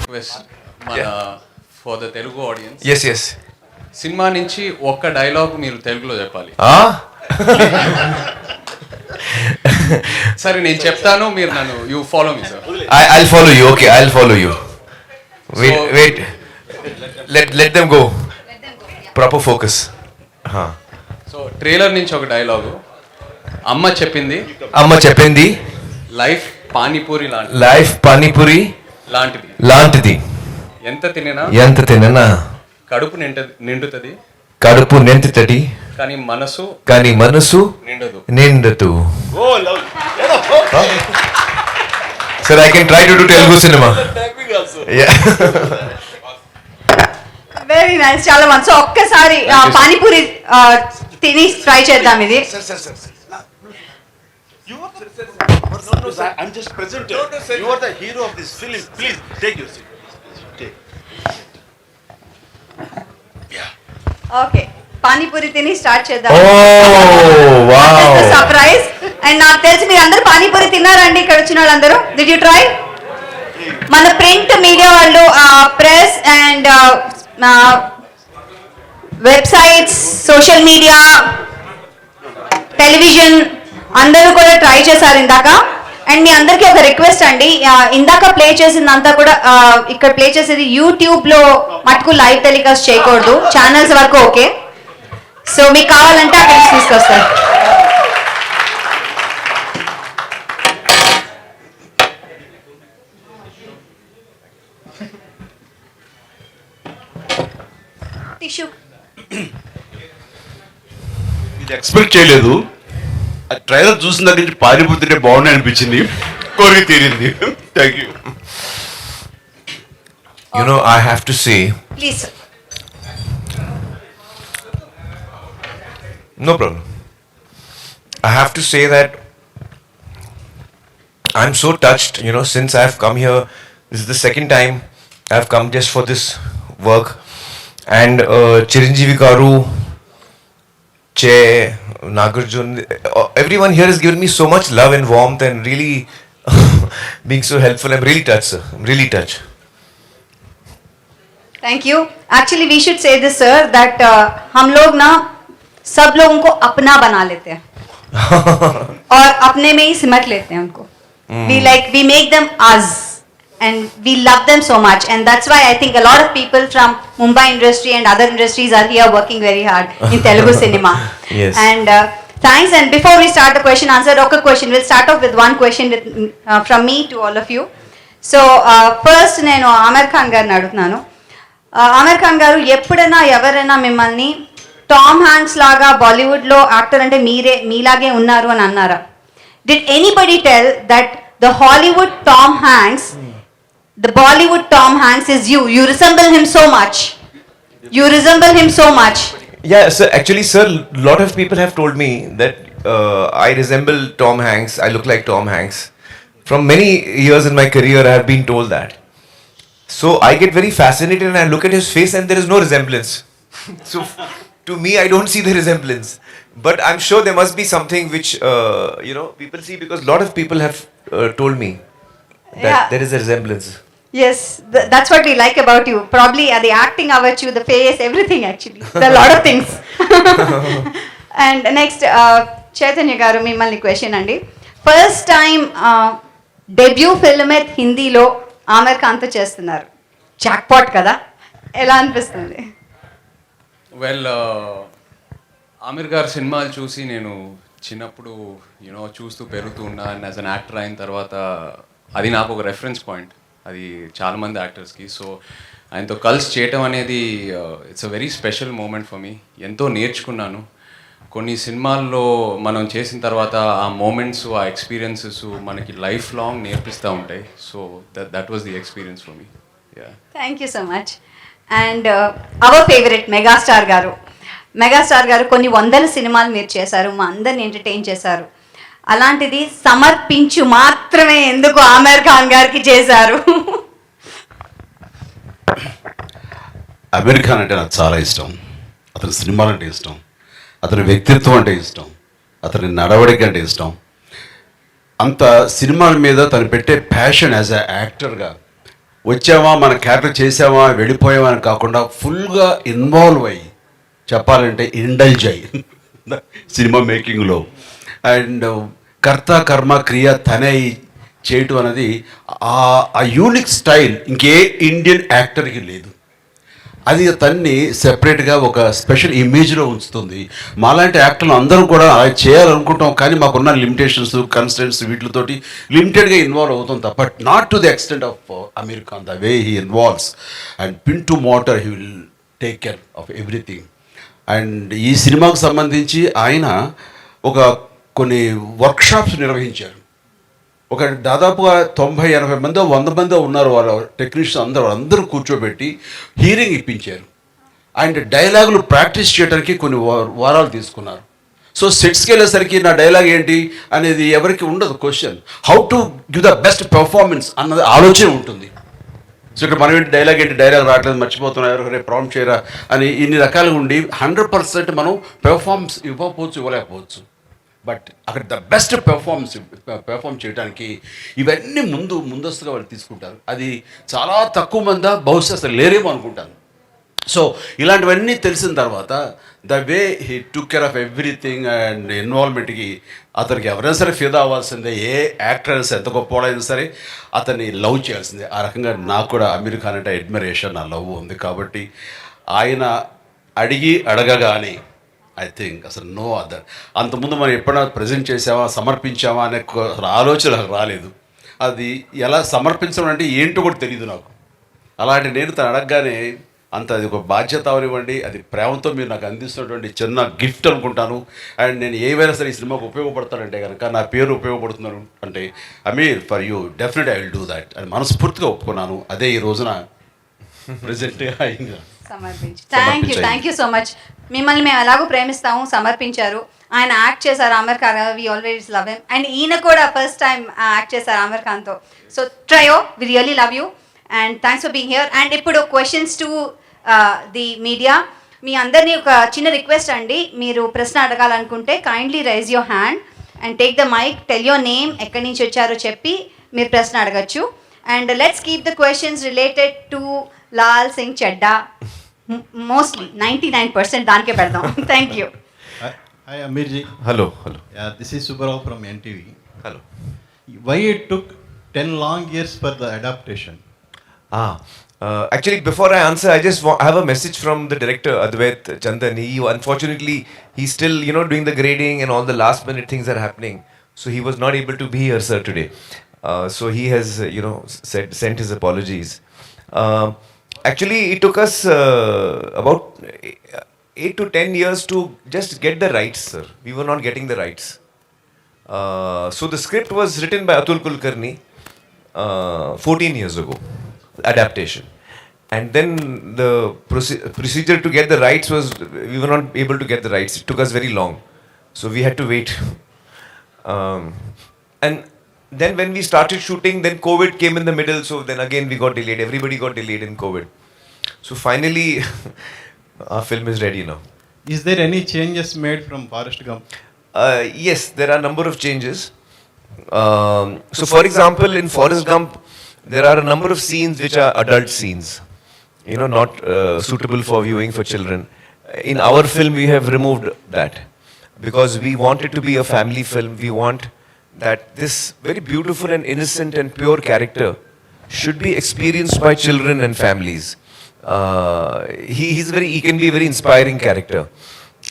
Request మన for the Telugu audience. Yes, yes. Cinema నుంచి ఒక్క డైలాగ్ మీరు తెలుగులో చెప్పాలి. సరే నేను చెప్తాను, మీరు నన్ను you follow me sir. I'll follow you. Okay, I'll follow you. Wait. Let them go. Proper focus. So trailer నుంచి ఒక డైలాగు. అమ్మ చెప్పింది లైఫ్ పానీపూరి లాంటిది. ఎంత తిననా కడుపు నిండుతుంది కానీ మనసు నిండదు. Sir, I can try to do Telugu cinema. Yeah. Very nice, చాలా మంచి. సో ఒక్కసారి పానీపూరి తిని ట్రై చేద్దాం ఇది. I'm just presenting. You are the hero of this film. Please take your seat. Take. Yeah. Okay, panipuri తిని స్టార్ట్ చేద్దాం. Oh, wow. Surprise. And నాకు తెలిసి మీరు అందరూ పానీపూరి తిన్నారండి ఇక్కడ వచ్చిన వాళ్ళందరూ. Did you try? మన ప్రింట్ మీడియా వాళ్ళు, press and websites, social media, television అందరూ కూడా ట్రై చేశారు ఇందాక. అండ్ మీ అందరికీ ఒక రిక్వెస్ట్ అండి, ఇందాక ప్లే చేసిందంతా కూడా ఇక్కడ ప్లే చేసేది యూట్యూబ్లో మటుకు లైవ్ టెలికాస్ట్ చేయకూడదు, ఛానల్స్ వరకు ఓకే. సో మీకు కావాలంటే అక్కడ తీసుకొస్తారు. టిష్యూ ఇది ఎక్స్పెక్ట్ చేయలేదు. ఆ ట్రైలర్ చూసిన దగ్గర నుంచి పానీపూరి తింటే బాగుంది అనిపించింది, కోరిక తీరింది. Thank you. You know, I have to say. Please. No problem. I have to say that I'm so touched, you know, since I've come here. This is the second time I've come just for this work. And Chiranjeevi Garu, Che, Nagarjun, everyone here has given me so much love and warmth and really being so helpful. I'm really touched, sir. I'm really touched. Thank you. Actually we should say this sir that हम लोग ना सब लोगों को अपना बना लेते हैं और अपने में ही सिमट लेते हैं उनको. we make them us and we love them so much, and that's why I think a lot of people from Mumbai industry and other industries are here working very hard in Telugu cinema. Yes. And thanks. And before we start the question answer, okay, question, we'll start off with one question with, from me to all of you. So first నేను ఆమిర్ ఖాన్ గారిని అడుగుతున్నాను. ఆమిర్ ఖాన్ గారు, ఎప్పుడైనా ఎవరైనా మిమ్మల్ని Tom Hanks లాగా బాలీవుడ్లో actor అంటే మీలాగే ఉన్నారు అని అన్నారా? Did anybody tell that the Hollywood Tom Hanks, the Bollywood Tom Hanks is you resemble him so much? Yeah, sir. Actually, sir, a lot of people have told me that I resemble Tom Hanks. I look like Tom Hanks. From many years in my career, I have been told that. So I get very fascinated and I look at his face and there is no resemblance. So to me, I don't see the resemblance. But I'm sure there must be something which, you know, people see, because a lot of people have told me that there is a resemblance. Yes, that's what we like about you. Probably the acting about you, the face, everything actually. There are a lot of things. And next, Chaitanya garu, mimmalni question andi. First time debut film at Hindi lo Aamir Khan tho chestunnaru. Jackpot kada? Ela anpistundi? Well Aamir గారి సినిమాలు చూసి నేను చిన్నప్పుడు you know చూస్తూ పెరుగుతూ ఉన్నా. And as an actor అయిన తర్వాత అది నాకు ఒక రెఫరెన్స్ పాయింట్, అది చాలామంది యాక్టర్స్కి. సో ఆయనతో కలిసి చేయటం అనేది it's a very special moment for me. ఎంతో నేర్చుకున్నాను. కొన్ని సినిమాల్లో మనం చేసిన తర్వాత ఆ మూమెంట్స్, ఆ ఎక్స్పీరియన్సెస్ మనకి లైఫ్ లాంగ్ నేర్పిస్తూ ఉంటాయి. So that was the experience for me. Thank you so much. And our favourite megastar గారు కొన్ని వందల సినిమాలు మీరు చేశారు, మా అందరిని ఎంటర్టైన్ చేశారు. అలాంటిది సమర్పించు మాత్రమే ఎందుకు ఆమిర్ ఖాన్ గారికి చేశారు? ఆమిర్ ఖాన్ అంటే నాకు చాలా ఇష్టం. అతని సినిమాలు అంటే ఇష్టం, అతని వ్యక్తిత్వం అంటే ఇష్టం, అతని నడవడిక అంటే ఇష్టం. అంత సినిమాల మీద తను పెట్టే ప్యాషన్ యాజ్ ఎ యాక్టర్గా వచ్చామా మన క్యారెక్టర్ చేసామా వెళ్ళిపోయామా అని కాకుండా ఫుల్గా ఇన్వాల్వ్ అయ్యి చెప్పాలంటే ఇండల్జ్ అయ్యి సినిమా మేకింగ్లో అండ్ కర్త కర్మ క్రియ తనే చేయటం అనేది ఆ యూనిక్ స్టైల్ ఇంకే ఇండియన్ యాక్టర్కి లేదు. అది తన్ని సెపరేట్గా ఒక స్పెషల్ ఇమేజ్లో ఉంచుతుంది. మాలాంటి యాక్టర్లు అందరూ కూడా అలా చేయాలనుకుంటాం, కానీ మాకున్న లిమిటేషన్స్ కన్స్టెంట్స్ వీటితోటి లిమిటెడ్గా ఇన్వాల్వ్ అవుతాం తప్ప not to the extent of Aamir Khan the way he involves and pin to motor he will take care of everything. And ఈ సినిమాకు సంబంధించి ఆయన కొన్ని వర్క్షాప్స్ నిర్వహించారు. ఒక దాదాపుగా 90-80 మందో 100 మందో ఉన్నారు వాళ్ళ టెక్నీషియన్స్ అందరూ కూర్చోబెట్టి హీరింగ్ ఇప్పించారు. అండ్ డైలాగులు ప్రాక్టీస్ చేయడానికి కొన్ని వారాలు తీసుకున్నారు. సో సెట్స్కి వెళ్ళేసరికి నా డైలాగ్ ఏంటి అనేది ఎవరికి ఉండదు question. How to give the best performance అన్నది ఆలోచన ఉంటుంది. సో ఇక్కడ మనం ఏంటి డైలాగ్ రావట్లేదు, మర్చిపోతున్నారు, రేపు ప్రాంప్ట్ చేయరా అని ఇన్ని రకాలుగా ఉండి 100% మనం పెర్ఫార్మెన్స్ ఇవ్వలేకపోవచ్చు. బట్ అక్కడ ద బెస్ట్ పెర్ఫామ్ చేయడానికి ఇవన్నీ ముందస్తుగా వాళ్ళు తీసుకుంటారు. అది చాలా తక్కువ మంది బహుశా అసలు లేరేమో అనుకుంటాను. సో ఇలాంటివన్నీ తెలిసిన తర్వాత the way he took care of everything and ఇన్వాల్వ్మెంట్కి అతనికి ఎవరైనా సరే ఫిదా అవ్వాల్సిందే. ఏ యాక్టర్ అయినా సరే, ఎంత గొప్పవాడైనా సరే అతన్ని లవ్ చేయాల్సిందే. ఆ రకంగా నాకు కూడా అమీర్ ఖాన్ అంటే అడ్మిరేషన్, నా లవ్ ఉంది. కాబట్టి ఆయన అడగగానే ఐ థింక్ అసలు నో అదర్. అంతకుముందు మనం ఎప్పుడైనా ప్రజెంట్ చేసామా, సమర్పించామా అనే ఆలోచన నాకు రాలేదు. అది ఎలా సమర్పించడం అంటే ఏంటో కూడా తెలియదు నాకు. అలాంటి నేను తను అడగగానే అది ఒక బాధ్యత అవనివ్వండి, అది ప్రేమతో మీరు నాకు అందిస్తున్నటువంటి చిన్న గిఫ్ట్ అనుకుంటాను. అండ్ నేను ఏవైనా సరే ఈ సినిమాకు ఉపయోగపడతానంటే కనుక, నా పేరు ఉపయోగపడుతున్నాను అంటే Aamir for you definite I will do that అని మనస్ఫూర్తిగా ఒప్పుకున్నాను. అదే ఈ రోజున ప్రెజెంట్గా అయింది. Thank you so much. మిమ్మల్ని మేము ఎలాగో ప్రేమిస్తాము, సమర్పించారు. ఆయన యాక్ట్ చేశారు Aamir Khan, we always love him. And ఈయన కూడా ఫస్ట్ టైం యాక్ట్ చేశారు ఆమిర్ ఖాన్తో. So trio, we really love you and thanks for being here. And ఇప్పుడు క్వశ్చన్స్ టు ది మీడియా. మీ అందరినీ ఒక చిన్న రిక్వెస్ట్ అండి, మీరు ప్రశ్న అడగాలనుకుంటే kindly raise your hand and take the mike, tell your name, ఎక్కడి నుంచి వచ్చారో చెప్పి మీరు ప్రశ్న అడగచ్చు. And let's keep the questions related to Lal Singh Chaddha. Mostly 99% దానికే పెడదాం. Thank you. Hi Amirji. Hello. Yeah, this is Subarao from NTV. Hello. Why it took 10 long years for the adaptation? Actually, before I answer, I just have a message from the director, Advait Chandan. Unfortunately, he's still, doing the grading and all the last minute things are happening. So he was not able to be here, sir, today. So he has, sent his apologies. Actually, it took us about 8 to 10 years to just get the rights, sir. We were not getting the rights. So the script was written by Atul Kulkarni 14 years ago, adaptation. And then the procedure to get the rights was, we were not able to get the rights. It took us very long. So we had to wait. And then when we started shooting, then COVID came in the middle. So then again we got delayed. Everybody got delayed in COVID. So finally, our film is ready now. Is there any changes made from Forrest Gump? Yes, there are a number of changes. So for example, in Forrest Gump, there are a number of scenes which are adult scenes, not suitable for viewing for children. In our film, we have removed that because we want it to be a family film. We want that this very beautiful and innocent and pure character should be experienced by children and families. He can be a very inspiring character.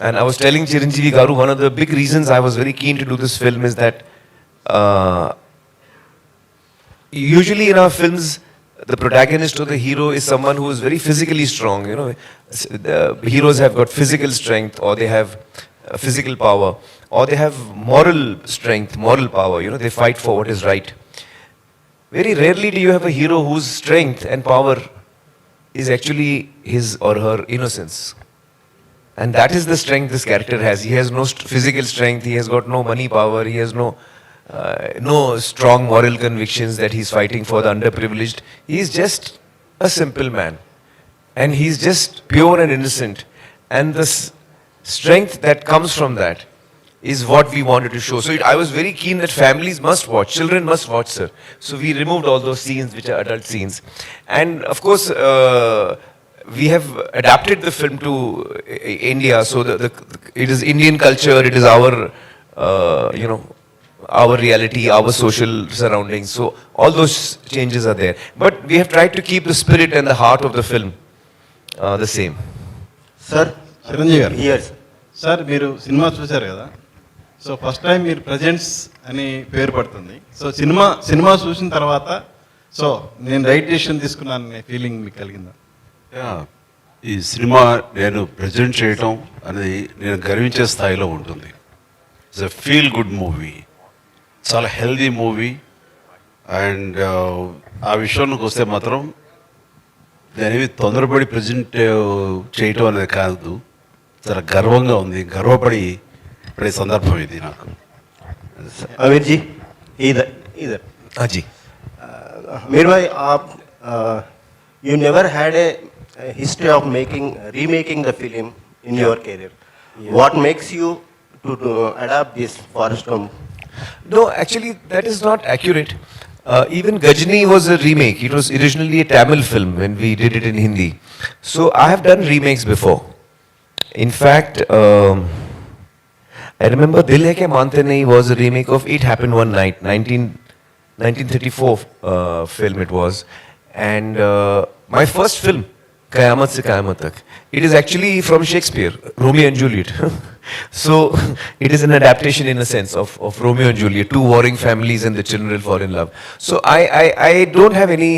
And I was telling Chiranjeevi Garu, one of the big reasons I was very keen to do this film is that usually in our films, the protagonist or the hero is someone who is very physically strong. The heroes have got physical strength, or they have physical power, or they have moral strength, moral power. They fight for what is right. Very rarely do you have a hero whose strength and power is actually his or her innocence. And that is the strength this character has. He has no physical strength, he has got no money power, he has no strong moral convictions that he's fighting for the underprivileged. He's just a simple man. And he's just pure and innocent. And the strength that comes from that is what we wanted to show. So I was very keen that families must watch, children must watch, sir. So we removed all those scenes which are adult scenes. And of course, we have adapted the film to India. So it is Indian culture, it is our, our reality, our social surroundings. So all those changes are there. But we have tried to keep the spirit and the heart of the film the same. Sir Chiranjeevi గారు Yes. Sir మీరు cinema చూశారు కదా, so first time మీరు presents అని పేరు పడుతుంది. So cinema చూసిన తర్వాత సో నేను రైట్ డెసిషన్ తీసుకున్నాననే ఫీలింగ్ మీకు కలిగిందా? ఈ సినిమా నేను ప్రజెంట్ చేయటం అనేది నేను గర్వించే స్థాయిలో ఉంటుంది. It's a feel good movie, చాలా హెల్దీ మూవీ. అండ్ ఆ విషయంలోకి వస్తే మాత్రం దానివి తొందరపడి ప్రజెంట్ చేయటం అనేది కాదు, చాలా గర్వంగా ఉంది, గర్వపడి పడే సందర్భం ఇది నాకు. अमीर जी, इधर हाँ जी. अमीर भाई, आप you never had a history of remaking the film in your career. What makes you to adapt this Forrest Gump? No, actually, that is not accurate. Even Gajini was a remake. It was originally a Tamil film when we did it in Hindi. So I have done remakes before. In fact, I remember Dil Hai Ke Mante Nahi was a remake of It Happened One Night, 1934 film it was. And my first film, Qayamat Se Qayamat Tak, it is actually from Shakespeare, Romeo and Juliet. So it is an adaptation in a sense of Romeo and Juliet, two warring families and the children fall in love. So I don't have any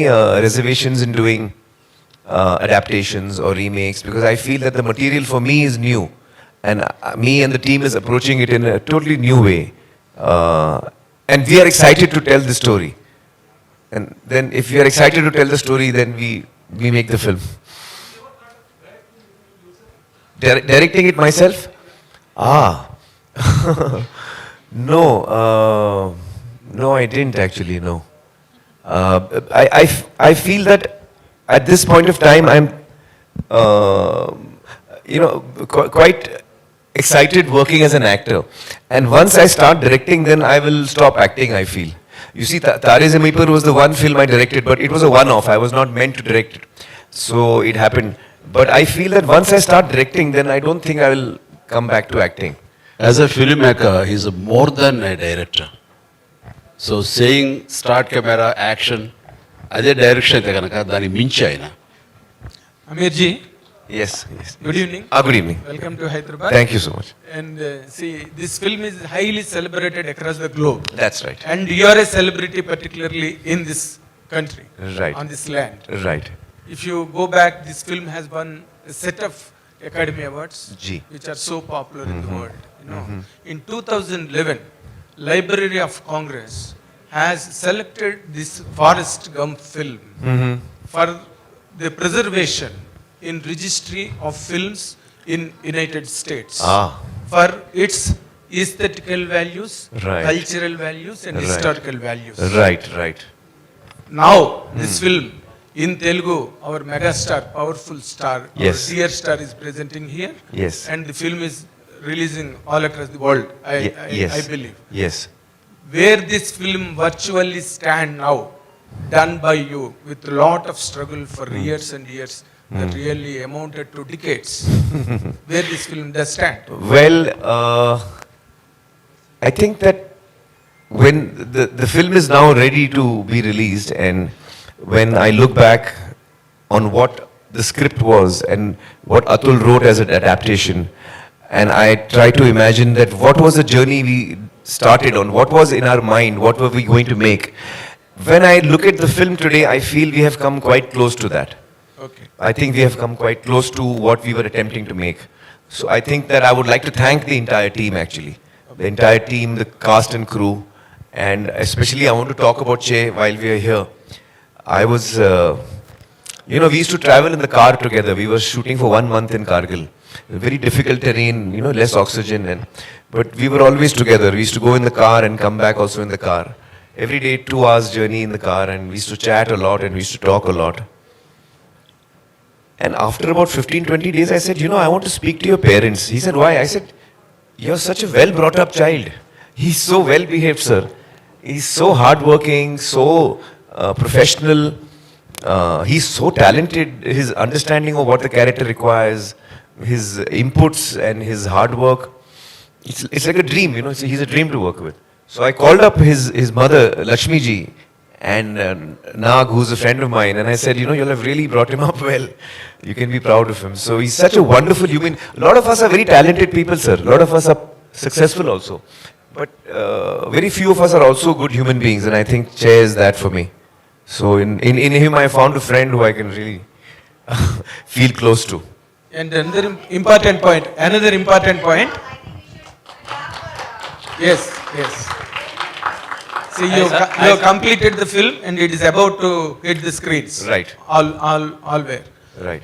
reservations in doing adaptations or remakes because I feel that the material for me is new and me and the team is approaching it in a totally new way. And we are excited to tell the story. And then if we are excited to tell the story, then we make the film. Directing it myself? No, no, I didn't actually, no. I feel that at this point of time, I'm, quite excited working as an actor. And once I start directing, then I will stop acting, I feel. You see, Tare Zameen Par was the one film I directed, but it was a one-off. I was not meant to direct it. So it happened. But I feel that once I start directing, then I don't think I will come back to acting. As a filmmaker, he's more than a director. So saying start camera, action, అదే direction అయితే కనుక దాన్ని మించి ఆయన. Amir ji, Yes, yes. good evening. Good evening. Welcome to Hyderabad. Thank you so much. And see, this film is highly celebrated across the globe. That's right. And you are a celebrity, particularly in this country, Right. on this land. Right. If you go back, this film has won a set of Academy Awards, Ji. which are so popular in the world. In 2011, Library of Congress has selected this Forrest Gump film for the preservation in registry of films in United States for its aesthetical values, Right. cultural values and Right. historical values. Right, right. Now this film in Telugu, our megastar, powerful star, Yes. our dear star is presenting here. Yes. And the film is releasing all across the world, Yes. I believe. Yes. Where this film virtually stand now, done by you with a lot of struggle for years and years, that really amounted to decades. Where this film does stand. Well, I think that when the film is now ready to be released, and when I look back on what the script was and what Atul wrote as an adaptation, and I try to imagine that what was the journey we started on, what was in our mind, what were we going to make. When I look at the film today, I feel we have come quite close to that. Okay. I think we have come quite close to what we were attempting to make. So I think that I would like to thank the entire team actually. The entire team, the cast and crew, and especially I want to talk about Che while we are here. I was, we used to travel in the car together. We were shooting for 1 month in Kargil. Very difficult terrain, less oxygen, but we were always together. We used to go in the car and come back also in the car. Every day 2 hours journey in the car, and we used to chat a lot and we used to talk a lot. And after about 15-20 days, I said, I want to speak to your parents. He said, why? I said, you're such a well brought up child. He's so well behaved, sir. He's so hardworking, so professional. He's so talented. His understanding of what the character requires, his inputs and his hard work. It's like a dream, you know. He's a dream to work with. So I called up his mother, Lakshmi ji, and Nag, who's a friend of mine, and I said, you know, you'll have really brought him up well. You can be proud of him. So he's such a wonderful human. A lot of us are very talented people, sir. A lot of us are successful also. But very few of us are also good human beings, and I think Che is that for me. So in him I found a friend who I can really feel close to. And another important point. Yes. See, you have completed the film and it is about to hit the screens. Right. All where. Right.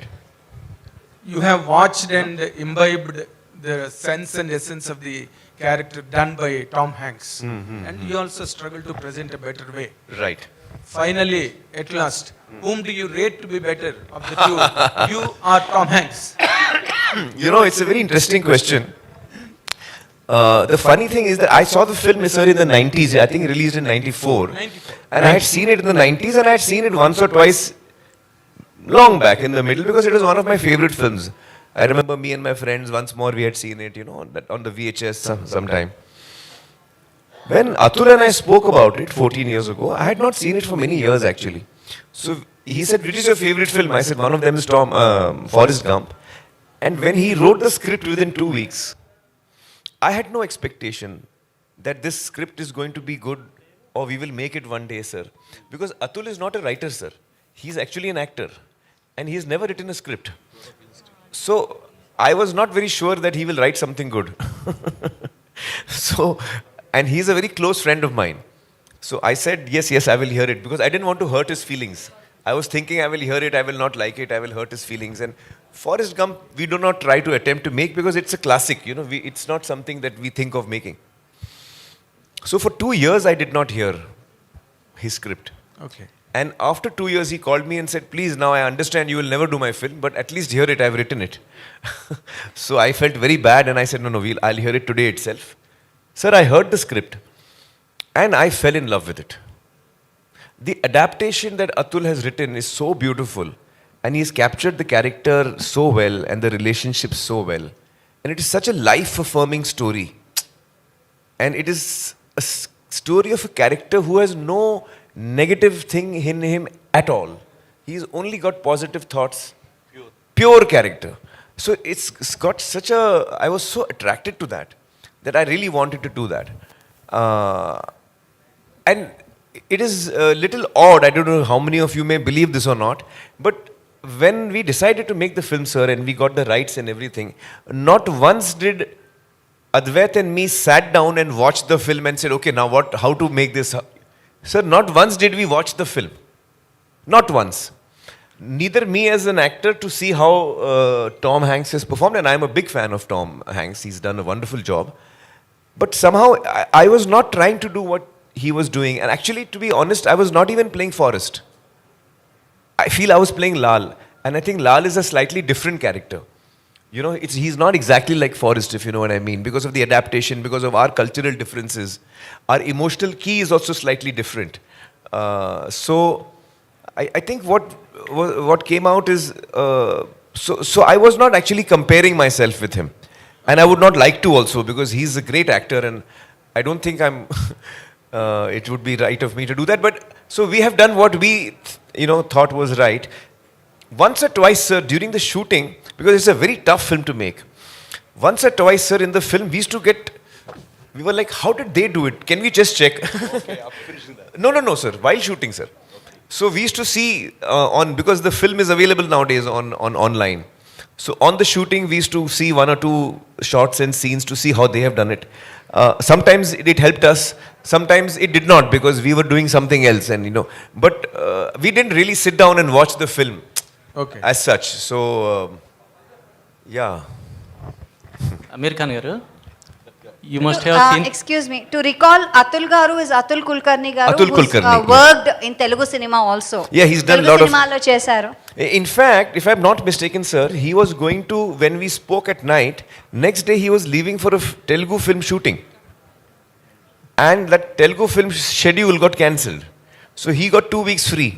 You have watched and imbibed the sense and essence of the character done by Tom Hanks. And you also struggle to present a better way. Right. Finally, at last, whom do you rate to be better of the two? You or Tom Hanks? You know, it's a very interesting question. The funny thing is that I saw the film, sir, in the 90s. I think released in 94. 94. And I had seen it in the 90s, and I had seen it once or twice long back in the middle because it was one of my favorite films. I remember me and my friends, once more we had seen it, you know, on the VHS sometime. When Atul and I spoke about it 14 years ago, I had not seen it for many years actually. So he said, which is your favorite film? I said, one of them is Forrest Gump. And when he wrote the script within 2 weeks, I had no expectation that this script is going to be good or we will make it one day, sir. Because Atul is not a writer, sir. He's actually an actor. And he has never written a script. So I was not very sure that he will write something good. And he's a very close friend of mine. So I said, yes, I will hear it. Because I didn't want to hurt his feelings. I was thinking I will hear it, I will not like it, I will hurt his feelings. And Forrest Gump, we do not try to attempt to make because it's a classic, you know, it's not something that we think of making. So for 2 years, I did not hear his script. Okay. And after 2 years, he called me and said, please, now I understand you will never do my film, but at least hear it, I've written it. So I felt very bad and I said, no, I'll hear it today itself. Sir, I heard the script and I fell in love with it. The adaptation that Atul has written is so beautiful and he's captured the character so well and the relationship so well. And it is such a life-affirming story. And it is a story of a character who has no negative thing in him at all. He's only got positive thoughts. Pure character. So it's got such a... I was so attracted to that I really wanted to do that. And it is a little odd, I don't know how many of you may believe this or not, but when we decided to make the film, sir, and we got the rights and everything, not once did Advait and me sat down and watched the film and said, okay, now how to make this? Sir, not once did we watch the film. Not once. Neither me as an actor to see how Tom Hanks has performed, and I'm a big fan of Tom Hanks, he's done a wonderful job. But somehow I was not trying to do what he was doing, and actually, to be honest, I was not even playing Forrest. I feel I was playing Lal, and I think Lal is a slightly different character. You know, he's not exactly like Forrest, if you know what I mean, because of the adaptation, because of our cultural differences. Our emotional key is also slightly different. So I think what came out is, so I was not actually comparing myself with him. And I would not like to also, because he's a great actor and I don't think it would be right of me to do that. But so we have done what we, thought was right. Once or twice, sir, during the shooting, because it's a very tough film to make. Once or twice, sir, in the film, we were like, how did they do it? Can we just check? Okay, after finishing that. No, sir, while shooting, sir. So we used to see because the film is available nowadays on online. So on the shooting, we used to see 1 or 2 shots and scenes to see how they have done it. Sometimes it helped us, sometimes it did not because we were doing something else, and but we didn't really sit down and watch the film as such. So, yeah. Aamir Khan గారు You must have seen. Excuse me. To recall, Atul Garu is Atul Kulkarni Garu, Atul who's Kulkarni, yeah. worked in Telugu cinema also. Yeah, he's done Telugu lot of- cinema చేశారు. In fact, if I'm not mistaken, sir, he was going to, when we spoke at night, next day he was leaving for a Telugu film shooting. And that Telugu film schedule got cancelled. So he got 2 weeks free.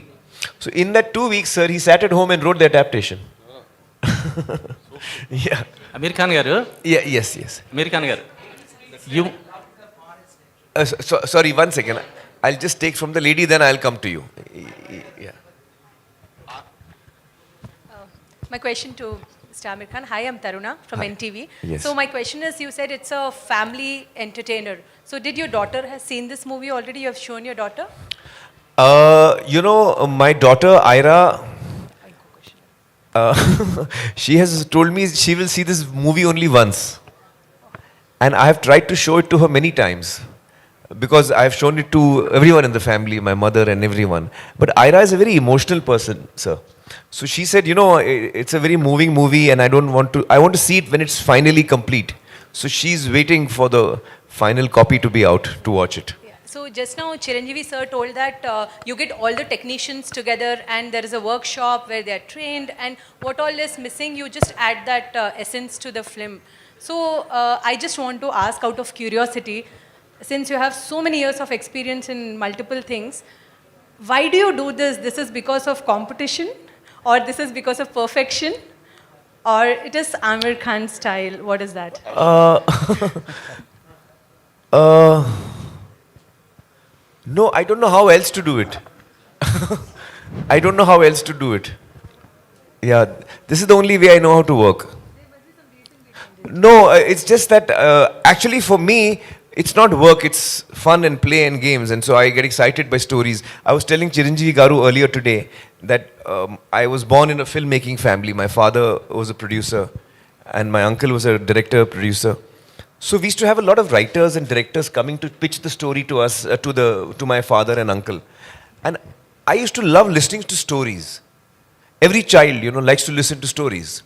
So in that 2 weeks, sir, he sat at home and wrote the adaptation. Yeah. Amir Khan garu. Yeah, yes, yes. Amir Khan garu. You. Sorry, 1 second. I'll just take from the lady, then I'll come to you. Yeah. My question to Mr. Amir Khan. Hi, I'm Taruna from NTV. Yes. So my question is, you said it's a family entertainer. So did your daughter has seen this movie already? You have shown your daughter? My daughter Ira, she has told me she will see this movie only once. And I have tried to show it to her many times. Because I have shown it to everyone in the family, my mother and everyone. But Ira is a very emotional person, sir. So she said, it's a very moving movie and I want to see it when it's finally complete. So she's waiting for the final copy to be out to watch it. Yeah. So just now Chiranjeevi sir told that you get all the technicians together and there is a workshop where they are trained, and what all is missing, you just add that essence to the film. So I just want to ask out of curiosity, since you have so many years of experience in multiple things, why do you do this? This is because of competition, or this is because of perfection, or it is Amir Khan style? What is that? No, I don't know how else to do it. I don't know how else to do it. Yeah, this is the only way I know how to work. No, it's just that actually for me, it's not work, it's fun and play and games. And so I get excited by stories. I was telling Chiranjeevi Garu earlier today that I was born in a filmmaking family. My father was a producer and my uncle was a director, producer. So we used to have a lot of writers and directors coming to pitch the story to us, to my father and uncle. And I used to love listening to stories. Every child, likes to listen to stories.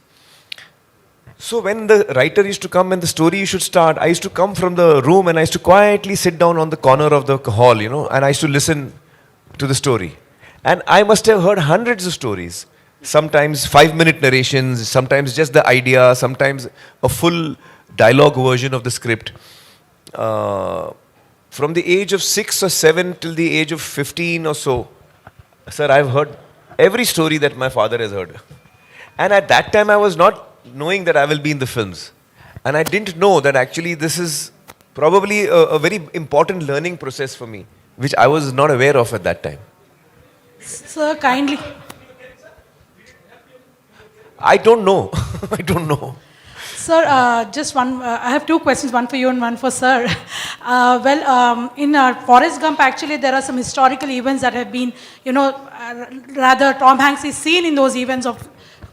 So when the writer used to come and the story should start, I used to come from the room and I used to quietly sit down on the corner of the hall, and I used to listen to the story. And I must have heard hundreds of stories. Sometimes 5-minute narrations, sometimes just the idea, sometimes a full dialogue version of the script. From the age of 6 or 7 till the age of 15 or so, sir, I've heard every story that my father has heard. And at that time, I was not knowing that I will be in the films. And I didn't know that actually this is probably a very important learning process for me, which I was not aware of at that time. Sir, kindly. I don't know. I don't know. Sir, just one, I have two questions, one for you and one for sir. In Forrest Gump, actually, there are some historical events that have been, rather Tom Hanks is seen in those events of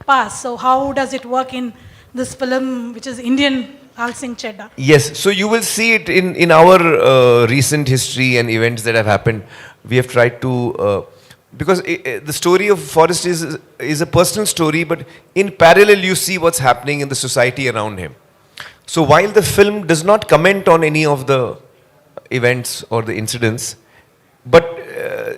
past. So how does it work in this film, which is Indian Al Singh Chedda? Yes, so you will see it in our recent history and events that have happened. We have tried to, because the story of Forrest is a personal story, but in parallel you see what's happening in the society around him. So while the film does not comment on any of the events or the incidents, but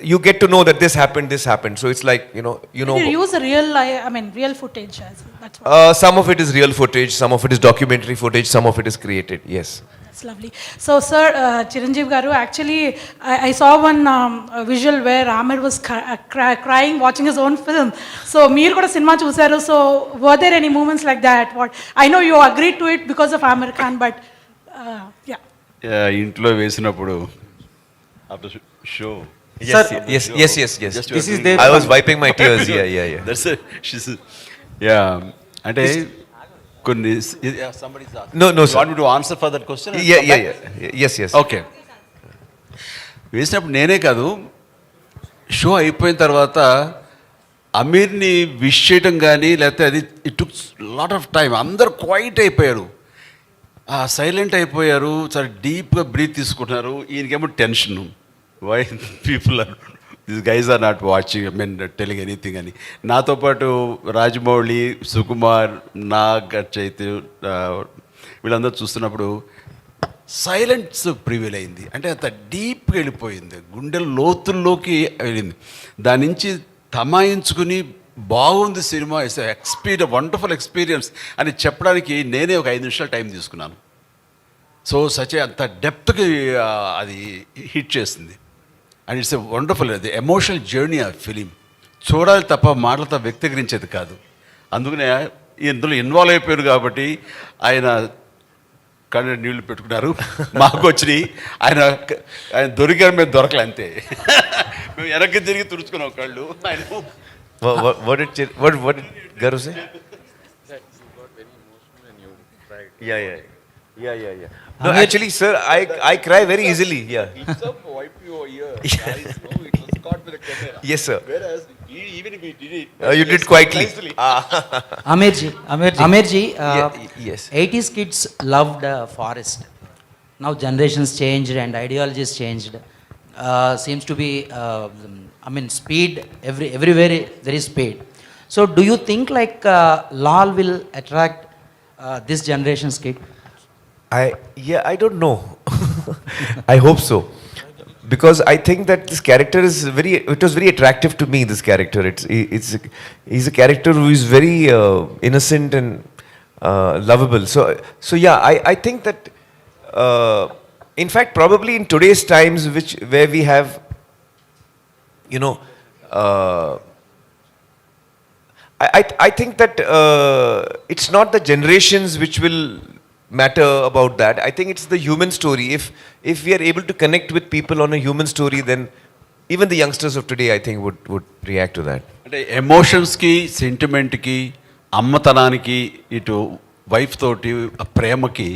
you get to know that this happened. So it's like, Did you use real footage? That's what. Some of it is real footage, some of it is documentary footage, some of it is created, yes. That's lovely. So, sir, Chiranjeev Garu, actually, I saw one visual where Amir was crying watching his own film. So, meer kuda cinema chusaru. So, were there any moments like that? I know you agreed to it because of Amir Khan, but yeah. ఇంట్లో వేసినప్పుడు after show Yes. This is their. I was wiping my tears, yeah. That's yeah అంటే కొన్ని No, sir. Want me to answer for that question Yeah. Yes. Okay వేసినప్పుడు నేనే కాదు, show అయిపోయిన తర్వాత అమీర్ని wish చేయడం కానీ లేకపోతే అది it took lot of time. అందరు క్వైట్ అయిపోయారు, సైలెంట్ అయిపోయారు, చాలా డీప్గా బ్రీత్ తీసుకుంటున్నారు. ఈయనకేమో tension, why people are this guys are not watching, telling anything అని. నాతో పాటు రాజమౌళి, సుకుమార్, నాగ్, చైతు వీళ్ళందరూ చూస్తున్నప్పుడు సైలెన్స్ ప్రివేల్ అయింది. అంటే అంత డీప్గా వెళ్ళిపోయింది, గుండె లోతుల్లోకి వెళ్ళింది. దాని నుంచి తమాయించుకుని బాగుంది సినిమా, ఇట్స్ వండర్ఫుల్ ఎక్స్పీరియన్స్ అని చెప్పడానికి నేనే ఒక 5 నిమిషాలు టైం తీసుకున్నాను. సో అంత డెప్త్కి అది హిట్ చేసింది. అండ్ ఇట్స్ ఎ వండర్ఫుల్, అది ఎమోషనల్ జర్నీ ఆ ఫిలిం. చూడాలి తప్ప మాటలతో వ్యక్తీకరించేది కాదు. అందుకనే ఇందులో ఇన్వాల్వ్ అయిపోయారు కాబట్టి ఆయన కళ్ళు నీళ్లు పెట్టుకున్నారు, మాకు వచ్చినాయి. ఆయన దొరికారు, మేము దొరకలే అంతే. మేము వెనక్కి తిరిగి తుడుచుకున్నాం కళ్ళు. ఆయన What did Garu say? Yeah. No, actually, sir, I cry very easily. Yeah. Yes, sir. Whereas even if he did it, You did quietly. Amirji, Yes. 80s kids loved Forest. Now generations changed and ideologies changed. Seems to be, speed, everywhere there is speed. So do you think like Lal will attract this generation's kid? I don't know. I hope so. Because I think that this character is it was very attractive to me, this character. He's a character who is very innocent and lovable. So yeah, I think that, in fact, probably in today's times, where we have, I think that it's not the generations which will matter about that. I think it's the human story. If we are able to connect with people on a human story, then even the youngsters of today, I think, would react to that. అంటే ఎమోషన్స్కి, సెంటిమెంట్కి, అమ్మతనానికి, ఇటు wife తోటి ఆ ప్రేమకి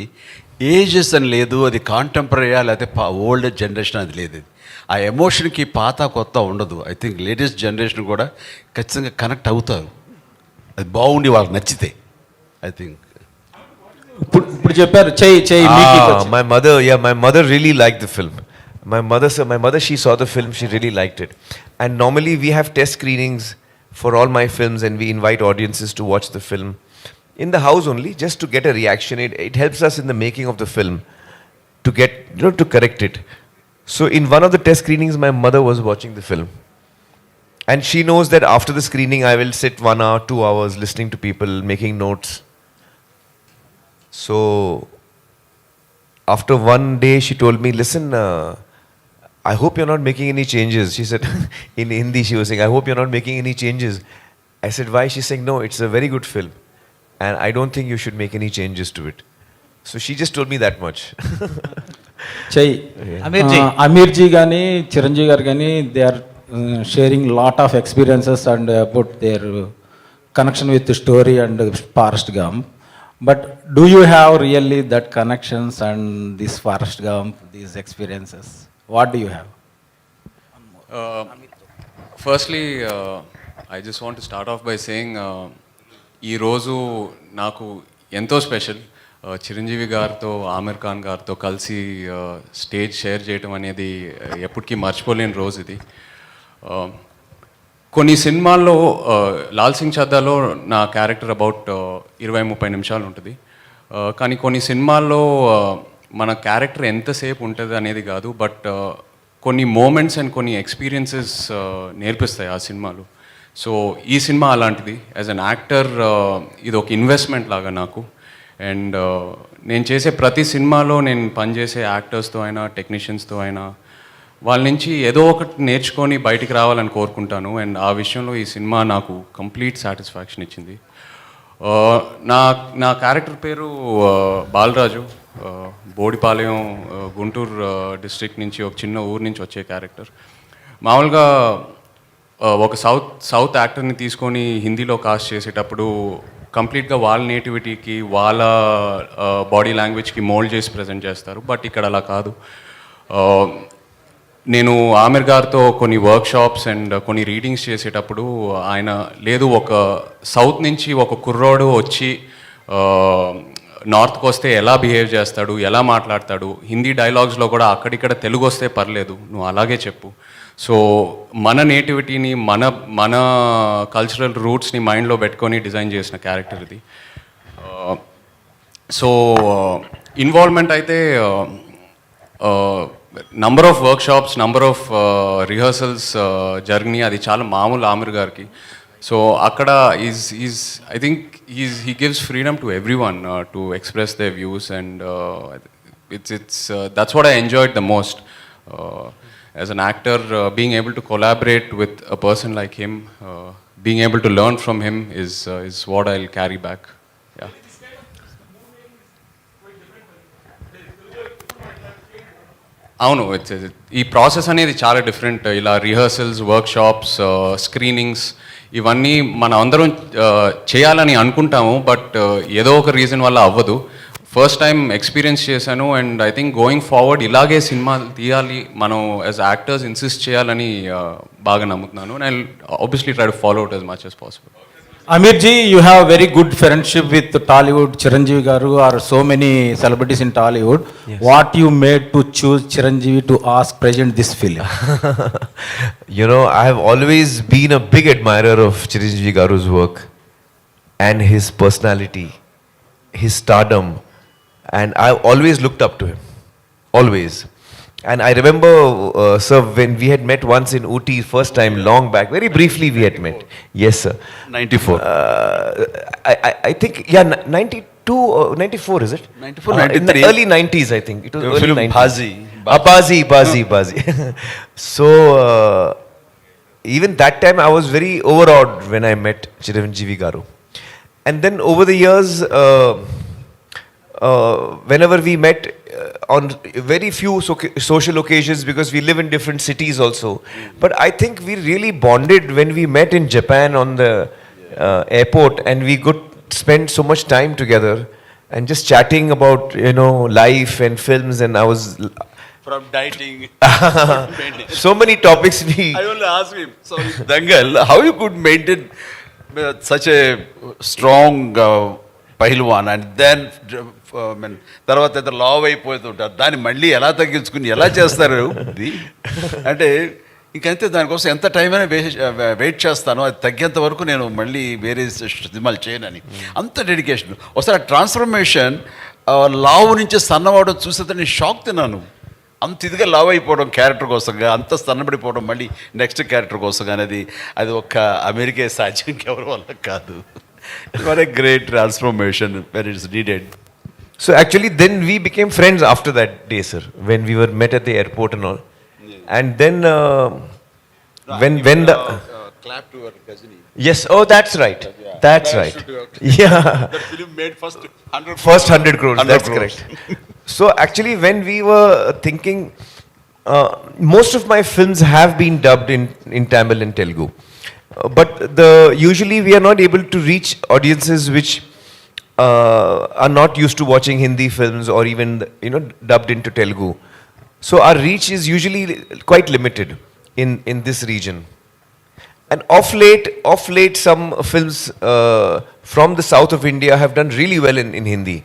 ages అని లేదు. అది కాంటెంపరీయా లేకపోతే old generation అది లేదు. ఆ ఎమోషన్కి పాత కొత్త ఉండదు. ఐ థింక్ లేటెస్ట్ జనరేషన్ కూడా ఖచ్చితంగా కనెక్ట్ అవుతారు. అది బాగుండి వాళ్ళకి నచ్చితే. ఐ థింక్ ఇప్పుడు చెప్పారు చెయ్యి My mother really liked the film. My mother, she saw the film, she really liked it. And normally we have test screenings for all my films, and we invite audiences to watch the film in the house only, just to get a reaction. It helps us in the making of the film to get, to correct it. So in one of the test screenings, my mother was watching the film. And she knows that after the screening, I will sit 1 hour, 2 hours listening to people, making notes. So after one day, she told me, listen, I hope you're not making any changes. She said, in Hindi, she was saying, I hope you're not making any changes. I said, why? She's saying, no, it's a very good film. And I don't think you should make any changes to it. So she just told me that much. అమీర్జీ కానీ చిరంజీవి గారు కానీ they are sharing lot of experiences and about their connection with story and Forrest Gump. But do you have really that connections and this Forest Gump, these experiences? What do you have? Firstly, I just want to start off by saying, ఈ రోజు నాకు ఎంతో special. Chiranjeevi గారితో, ఆమిర్ ఖాన్ గారితో కలిసి stage share చేయడం అనేది ఎప్పటికీ మర్చిపోలేని రోజు ఇది. కొన్ని సినిమాల్లో, లాల్ సింగ్ చద్దాలో నా క్యారెక్టర్ అబౌట్ 20-30 నిమిషాలు ఉంటుంది. కానీ కొన్ని సినిమాల్లో మన క్యారెక్టర్ ఎంతసేపు ఉంటుంది అనేది కాదు, బట్ కొన్ని మూమెంట్స్ అండ్ కొన్ని ఎక్స్పీరియన్సెస్ నేర్పిస్తాయి ఆ సినిమాలు. సో ఈ సినిమా అలాంటిది. యాజ్ అన్ యాక్టర్ ఇది ఒక ఇన్వెస్ట్మెంట్ లాగా నాకు. అండ్ నేను చేసే ప్రతి సినిమాలో నేను పనిచేసే యాక్టర్స్తో అయినా, టెక్నీషియన్స్తో అయినా, వాళ్ళ నుంచి ఏదో ఒకటి నేర్చుకొని బయటికి రావాలని కోరుకుంటాను. అండ్ ఆ విషయంలో ఈ సినిమా నాకు కంప్లీట్ సాటిస్ఫాక్షన్ ఇచ్చింది. నా క్యారెక్టర్ పేరు బాలరాజు. బోడిపాలెం, గుంటూరు డిస్ట్రిక్ట్ నుంచి, ఒక చిన్న ఊరు నుంచి వచ్చే క్యారెక్టర్. మామూలుగా ఒక సౌత్ యాక్టర్ని తీసుకొని హిందీలో కాస్ట్ చేసేటప్పుడు కంప్లీట్గా వాళ్ళ నేటివిటీకి, వాళ్ళ బాడీ లాంగ్వేజ్కి మోల్డ్ చేసి ప్రజెంట్ చేస్తారు. బట్ ఇక్కడ అలా కాదు. నేను ఆమిర్ గారితో కొన్ని వర్క్షాప్స్ అండ్ కొన్ని రీడింగ్స్ చేసేటప్పుడు ఆయన లేదు, ఒక సౌత్ నుంచి ఒక కుర్రోడు వచ్చి నార్త్కి వస్తే ఎలా బిహేవ్ చేస్తాడు, ఎలా మాట్లాడతాడు, హిందీ డైలాగ్స్లో కూడా అక్కడిక్కడ తెలుగు వస్తే పర్లేదు, నువ్వు అలాగే చెప్పు. సో మన నేటివిటీని, మన కల్చరల్ రూట్స్ని మైండ్లో పెట్టుకొని డిజైన్ చేసిన క్యారెక్టర్ ఇది. సో ఇన్వాల్వ్మెంట్ అయితే number of workshops, number of rehearsals జరిగినాయి. అది చాలా మామూలు ఆమిర్ గారికి. సో అక్కడ is I think he gives freedom to every one to express they views, and it's that's what I enjoyed the most as an actor, being able to collaborate with a person like him, being able to learn from him is what I'll carry back. Yeah. అవును, ఈ process అనేది చాలా different. ఇలా rehearsals, workshops, screenings ఇవన్నీ మనం అందరం చేయాలని అనుకుంటాము, బట్ ఏదో ఒక రీజన్ వల్ల అవ్వదు. ఫస్ట్ టైం ఎక్స్పీరియన్స్ చేశాను, and I think going forward ఇలాగే సినిమాలు తీయాలి, మనం యాజ్ యాక్టర్స్ ఇన్సిస్ట్ చేయాలని బాగా నమ్ముతున్నాను. And I obviously try to follow it as much as possible. Amirji, you have very good friendship with Tollywood, Chiranjeevi Garu, or so many celebrities in Tollywood. Yes. What you made to choose Chiranjeevi to ask present this film? You know, I have always been a big admirer of Chiranjeevi Garu's work and his personality, his stardom, and I've always looked up to him. Always. And I remember, sir, when we had met once in Ooty, first time, long back, very briefly we had met. Yes, sir. 94. I think, yeah, 92 or 94, is it? 94, In the 93. early 90s, I think. It was early Film 90s. Bazi. Bazi. So, even that time I was very overawed when I met Chiranjeevi Garu. And then over the years, whenever we met on very few social occasions, because we live in different cities also, but I think we really bonded when we met in Japan on the airport, and we could spend so much time together and just chatting about, you know, life and films, and I was From dieting. so many topics we I only asked him, so Dangal, how you could maintain such a strong pehlwan, and then తర్వాత అయితే లావ్ అయిపోతుంటారు, దాన్ని మళ్ళీ ఎలా తగ్గించుకుని ఎలా చేస్తారు ఇది అంటే ఇంకంతే. దానికోసం ఎంత టైం అయినా వెయిట్ చేస్తాను, అది తగ్గేంత వరకు నేను మళ్ళీ వేరే సినిమాలు చేయనని. అంత డెడికేషన్. ఒకసారి ట్రాన్స్ఫర్మేషన్ లావు నుంచి సన్నవాడడం చూస్తే నేను షాక్ తిన్నాను. అంత ఇదిగా లావ్ అయిపోవడం క్యారెక్టర్ కోసంగా, అంత సన్నబడిపోవడం మళ్ళీ నెక్స్ట్ క్యారెక్టర్ కోసం అనేది, అది ఒక్క అమెరికే సాధ్యం, ఎవరి వల్ల కాదు. What a great transformation when it's needed. So actually then we became friends after that day, sir, when we were met at the airport and all. And then when the clap to our Gajini. yes, oh that's right, that's right, yeah, That film made first 100 crores, that's correct. So actually when we were thinking, most of my films have been dubbed in Tamil and Telugu. But usually we are not able to reach audiences which are not used to watching Hindi films or even, you know, dubbed into Telugu. So our reach is usually quite limited in this region. And of late some films from the south of India have done really well in Hindi.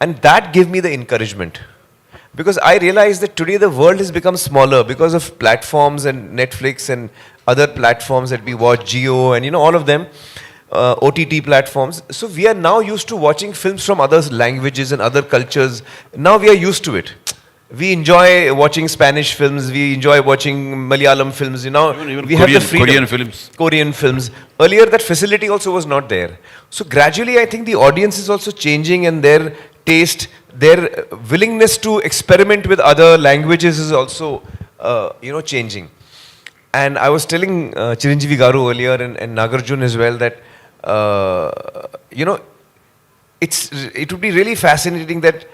And that gave me the encouragement. Because I realized that today the world has become smaller because of platforms and Netflix and other platforms that we watch, Jio and, you know, all of them, OTT platforms. So we are now used to watching films from other languages and other cultures. Now we are used to it. We enjoy watching Spanish films, we enjoy watching Malayalam films, you know. Even we have the freedom. Korean films. Korean films. Earlier that facility also was not there. So gradually I think the audience is also changing, and their taste, their willingness to experiment with other languages is also, you know, changing. And I was telling Chiranjeevi Garu earlier and Nagarjun as well that, you know, it would be really fascinating that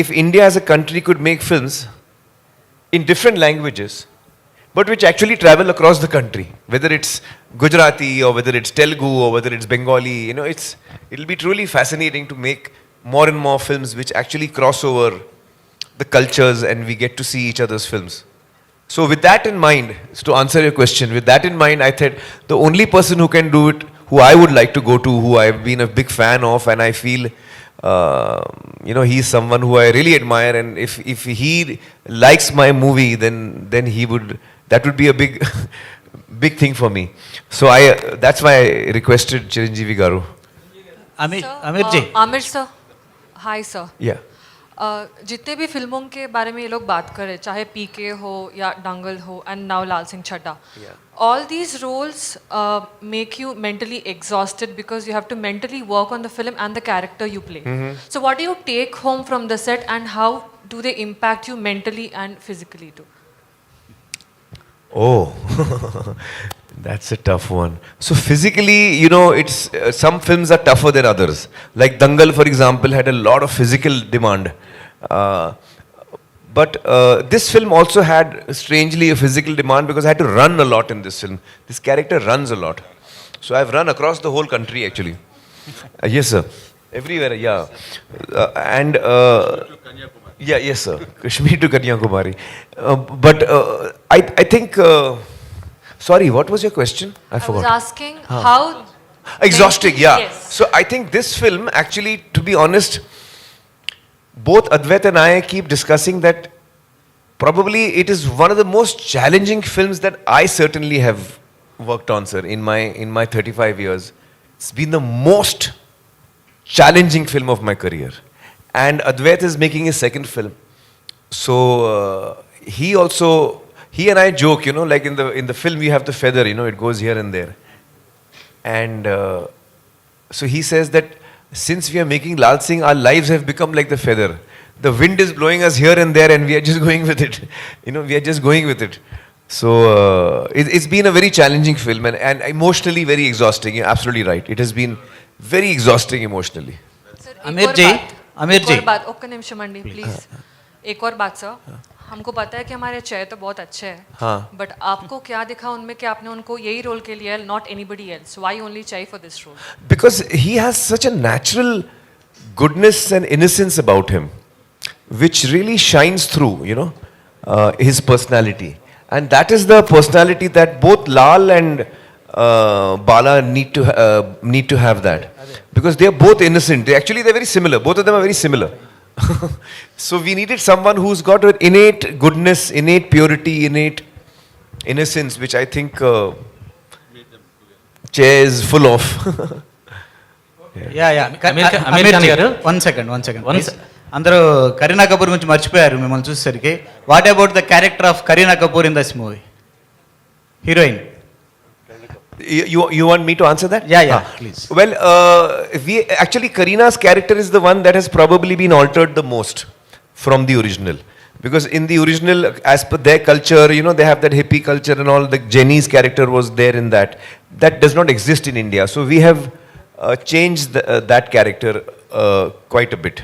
if India as a country could make films in different languages, but which actually travel across the country, whether it's Gujarati or whether it's Telugu or whether it's Bengali, you know, it'll be truly fascinating to make more and more films which actually cross over the cultures and we get to see each other's films. So with that in mind, to answer your question, with that in mind, I thought the only person who can do it, who I would like to go to, who I've been a big fan of, and I feel, you know, he's someone who I really admire, and if he likes my movie, then he would, that would be a big, big thing for me. So that's why I requested Chiranjeevi Garu. Amirji. Amir sir, hi sir. Yeah. जितने भी फिल्मों के बारे में ये लोग बात करें, चाहे पीके हो या दंगल हो and now Laal Singh Chaddha, all these roles make you mentally exhausted because you have to mentally work on the film and the character you play. So what do you take home from the set and how do they impact you mentally and physically too? Oh, that's a tough one. So physically, you know, it's some films are tougher than others. Like Dangal, for example, had a lot of physical demand. But this film also had strangely a physical demand because I had to run a lot in this film. This character runs a lot. So I've run across the whole country actually. Yes, sir. Everywhere, yeah. Yes, sir. Kashmir to Kanyakumari. But I think. Sorry, what was your question? I forgot. I was asking how. Exhausting, yeah. Yes. So I think this film, actually, to be honest, both Advait and I keep discussing that probably it is one of the most challenging films that I certainly have worked on, sir, in my 35 years. It's been the most challenging film of my career. And Advait is making his second film. So he and I joke, you know, like in the film you have the feather, you know, it goes here and there. And so he says that since we are making Lal Singh, our lives have become like the feather. The wind is blowing us here and there and we are just going with it. You know, we are just going with it. So it's been a very challenging film and emotionally very exhausting. You're absolutely right. It has been very exhausting emotionally. Sir, Amir ji, Amir ji. एक और बात, okay Nimish Mandi please. एक और बात sir, हमको पता है कि हमारे चेह तो बहुत अच्छे हैं, हाँ. बट आपको क्या दिखा उनमें कि आपने उनको यही रोल के लिए, not anybody else, why only Chay for this role? Because he has such a natural goodness and innocence about him, which really shines through, you know, his personality. And that is the personality that both Lal and Bala need to have that. Because they are both innocent. They're very similar. Both of them are very similar. So we needed someone who's got an innate goodness, innate purity, innate innocence, which I think Che is full of. Aamir Khan గారు one second అందరూ కరీనా కపూర్ గురించి మర్చిపోయారు మిమ్మల్ని చూసేసరికి. What about the character of Kareena Kapoor in this movie, heroine? You want me to answer that? Yeah, please. Well, Karina's character is the one that has probably been altered the most from the original. Because in the original, as per their culture, you know, they have that hippie culture and all. The Jenny's character was there in that. That does not exist in India. So we have changed that character quite a bit.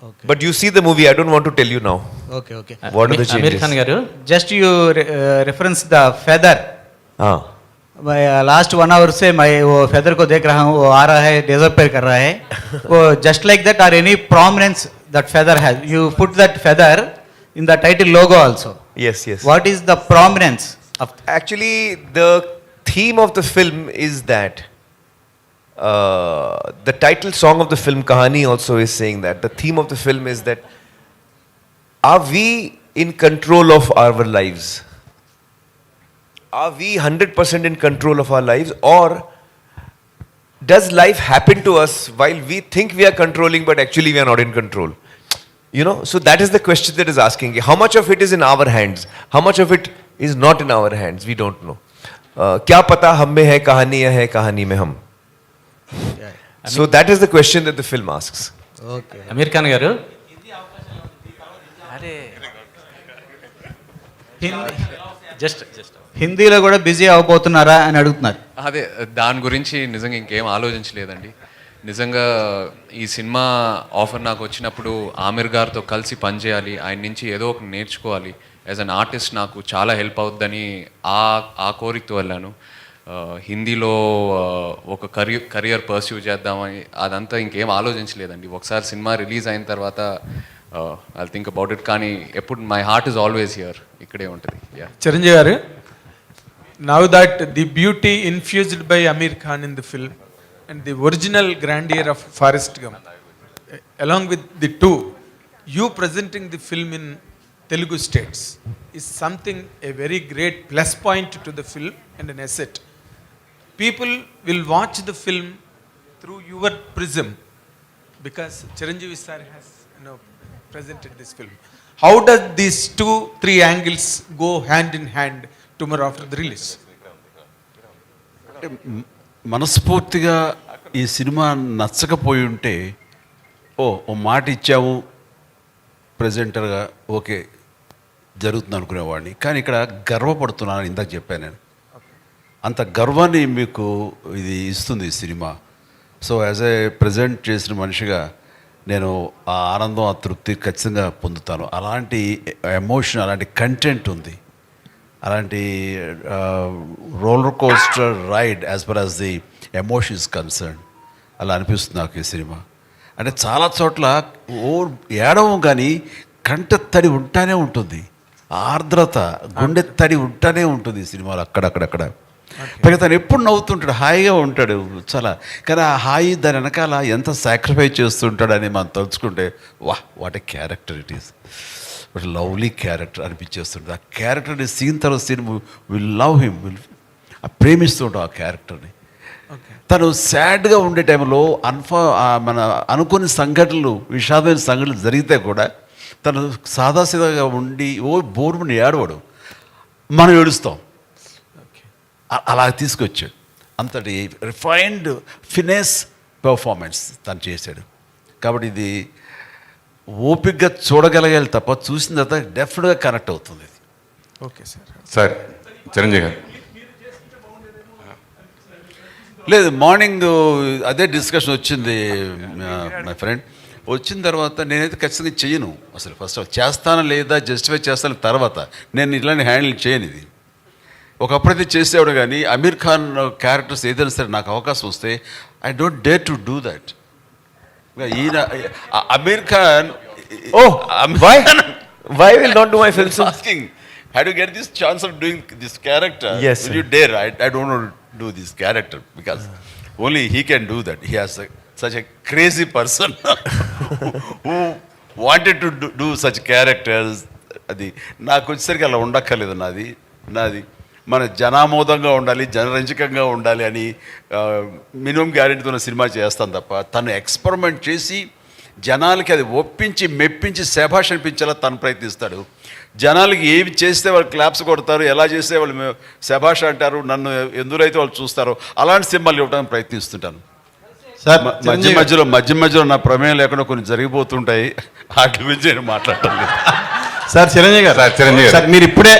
Okay. But you see the movie, I don't want to tell you now. Okay. What are the changes? Aamir Khan గారు, just you reference the feather. Last 1 hour से मैं वो feather को देख रहा हूँ, वो आ रहा है, डिसअपियर कर रहा है. वो just like that or any prominence that feather has, you put that feather in the title logo also. Yes. What is the prominence of? Actually, the theme of the film is that the title song of the film Kahani also is saying that the theme of the film is that are we in control of our lives? Are we 100% in control of our lives, or does life happen to us while we think we are controlling but actually we are not in control? You know, so that is the question that is asking. How much of it is in our hands? How much of it is not in our hands? We don't know. Kya pata hum mein hai kahani ya hai kahani mein hum. So that is the question that the film asks. Okay. Aamir Khan గారు, just హిందీలో కూడా busy అవబోతున్నారా అని అడుగుతున్నారు. అదే దాని గురించి నిజంగా ఇంకేం ఆలోచించలేదండి. నిజంగా ఈ సినిమా ఆఫర్ నాకు వచ్చినప్పుడు ఆమిర్ గారితో కలిసి పనిచేయాలి, ఆయన నుంచి ఏదో ఒక నేర్చుకోవాలి, యాజ్ అన్ ఆర్టిస్ట్ నాకు చాలా హెల్ప్ అవుద్దని ఆ కోరికతో వెళ్ళాను. హిందీలో ఒక కెరియర్ పర్స్యూ చేద్దామని అదంతా ఇంకేం ఆలోచించలేదండి. ఒకసారి సినిమా రిలీజ్ అయిన తర్వాత ఐ థింక్ అబౌట్ ఇట్. కానీ ఎప్పుడు my heart is always here, ఇక్కడే ఉంటుంది. చిరంజీవి గారు, now that the beauty infused by Amir Khan in the film and the original grandeur of Forrest Gump, along with the two, you presenting the film in Telugu states is something, a very great plus point to the film and an asset. People will watch the film through your prism because Chiranjeevi sir has presented this film. How does these 2-3 angles go hand in hand tomorrow after the release? మనస్ఫూర్తిగా ఈ cinema నచ్చకపోయి ఉంటే ఓ మాట ఇచ్చాము ప్రజెంటర్గా okay జరుగుతుంది అనుకునేవాడిని. కానీ ఇక్కడ గర్వపడుతున్నాను, ఇందాక చెప్పాను నేను. అంత గర్వాన్ని మీకు ఇది ఇస్తుంది ఈ cinema. So as a present చేసిన మనిషిగా నేను ఆ ఆనందం, ఆ తృప్తి ఖచ్చితంగా పొందుతాను. అలాంటి ఎమోషన్, అలాంటి కంటెంట్ ఉంది, అలాంటి roller coaster ride as per as the emotion is concern. అలా అనిపిస్తుంది నాకు ఈ సినిమా. అంటే చాలా చోట్ల ఏడవం కానీ కంట తడి ఉంటానే ఉంటుంది, ఆర్ద్రత గుండె తడి ఉంటానే ఉంటుంది ఈ సినిమాలో అక్కడక్కడక్కడ. పైగా తను ఎప్పుడు నవ్వుతుంటాడు, హాయిగా ఉంటాడు చాలా. కానీ ఆ హాయి దాని వెనకాల ఎంత సాక్రిఫైస్ చేస్తుంటాడని మనం తలుచుకుంటే what a character it is, what lovely character అనిపించేస్తుంది. ఆ క్యారెక్టర్ని సీన్ తర్వాత సీన్ విల్ లవ్ హిమ్, ప్రేమిస్తుంటాం ఆ క్యారెక్టర్ని. తను సాడ్గా ఉండే టైంలో మన అనుకుని సంఘటనలు, విషాదమైన సంఘటనలు జరిగితే కూడా తను సాదాసీదాగా ఉండి బోర్మని ఏడవడు, మనం ఏడుస్తాం. అలా తీసుకొచ్చాడు. అంతటి రిఫైన్డ్ ఫినెస్ పెర్ఫార్మెన్స్ తను చేశాడు. కాబట్టి ఇది ఓపికగా చూడగలగాలి తప్ప చూసిన తర్వాత డెఫినెట్గా కనెక్ట్ అవుతుంది ఇది. Okay sir. సార్ చిరంజీవి గారు లేదు, మార్నింగ్ అదే డిస్కషన్ వచ్చింది మై ఫ్రెండ్. వచ్చిన తర్వాత నేనైతే ఖచ్చితంగా చెయ్యను అసలు. ఫస్ట్ చేస్తానా లేదా జస్టిఫై చేస్తాను తర్వాత. నేను ఇట్లాంటి హ్యాండిల్ చేయను. ఇది ఒకప్పుడైతే చేసేవాడు, కానీ అమీర్ ఖాన్ క్యారెక్టర్స్ ఏదైనా సరే నాకు అవకాశం వస్తే I don't dare to do that. ఈయన Aamir Khan why will not do my films? asking, how do you get this chance of doing this character? Yes, Will sir. you dare? I don't want to do this character because only he can do that. He has such a crazy person who wanted to do such characters. అది నాకు వచ్చేసరికి అలా ఉండక్కర్లేదు. నాది మన జనామోదంగా ఉండాలి, జనరంజకంగా ఉండాలి అని minimum గ్యారెంటీతో cinema చేస్తాను తప్ప, తను ఎక్స్పెరిమెంట్ చేసి జనాలకి అది ఒప్పించి మెప్పించి శభాష్ అనిపించేలా తను ప్రయత్నిస్తాడు. జనాలకి ఏమి చేస్తే వాళ్ళు క్లాప్స్ కొడతారు, ఎలా చేస్తే వాళ్ళు శభాష్ అంటారు, నన్ను ఎందులైతే వాళ్ళు చూస్తారో అలాంటి సినిమాలు ఇవ్వడానికి ప్రయత్నిస్తుంటాను. సార్ మధ్య మధ్యలో నా ప్రమేయం లేకుండా కొన్ని జరిగిపోతుంటాయి, వాటి గురించి నేను మాట్లాడటం లేదు. సార్ చిరంజీవి గారు, సార్ మీరు ఇప్పుడే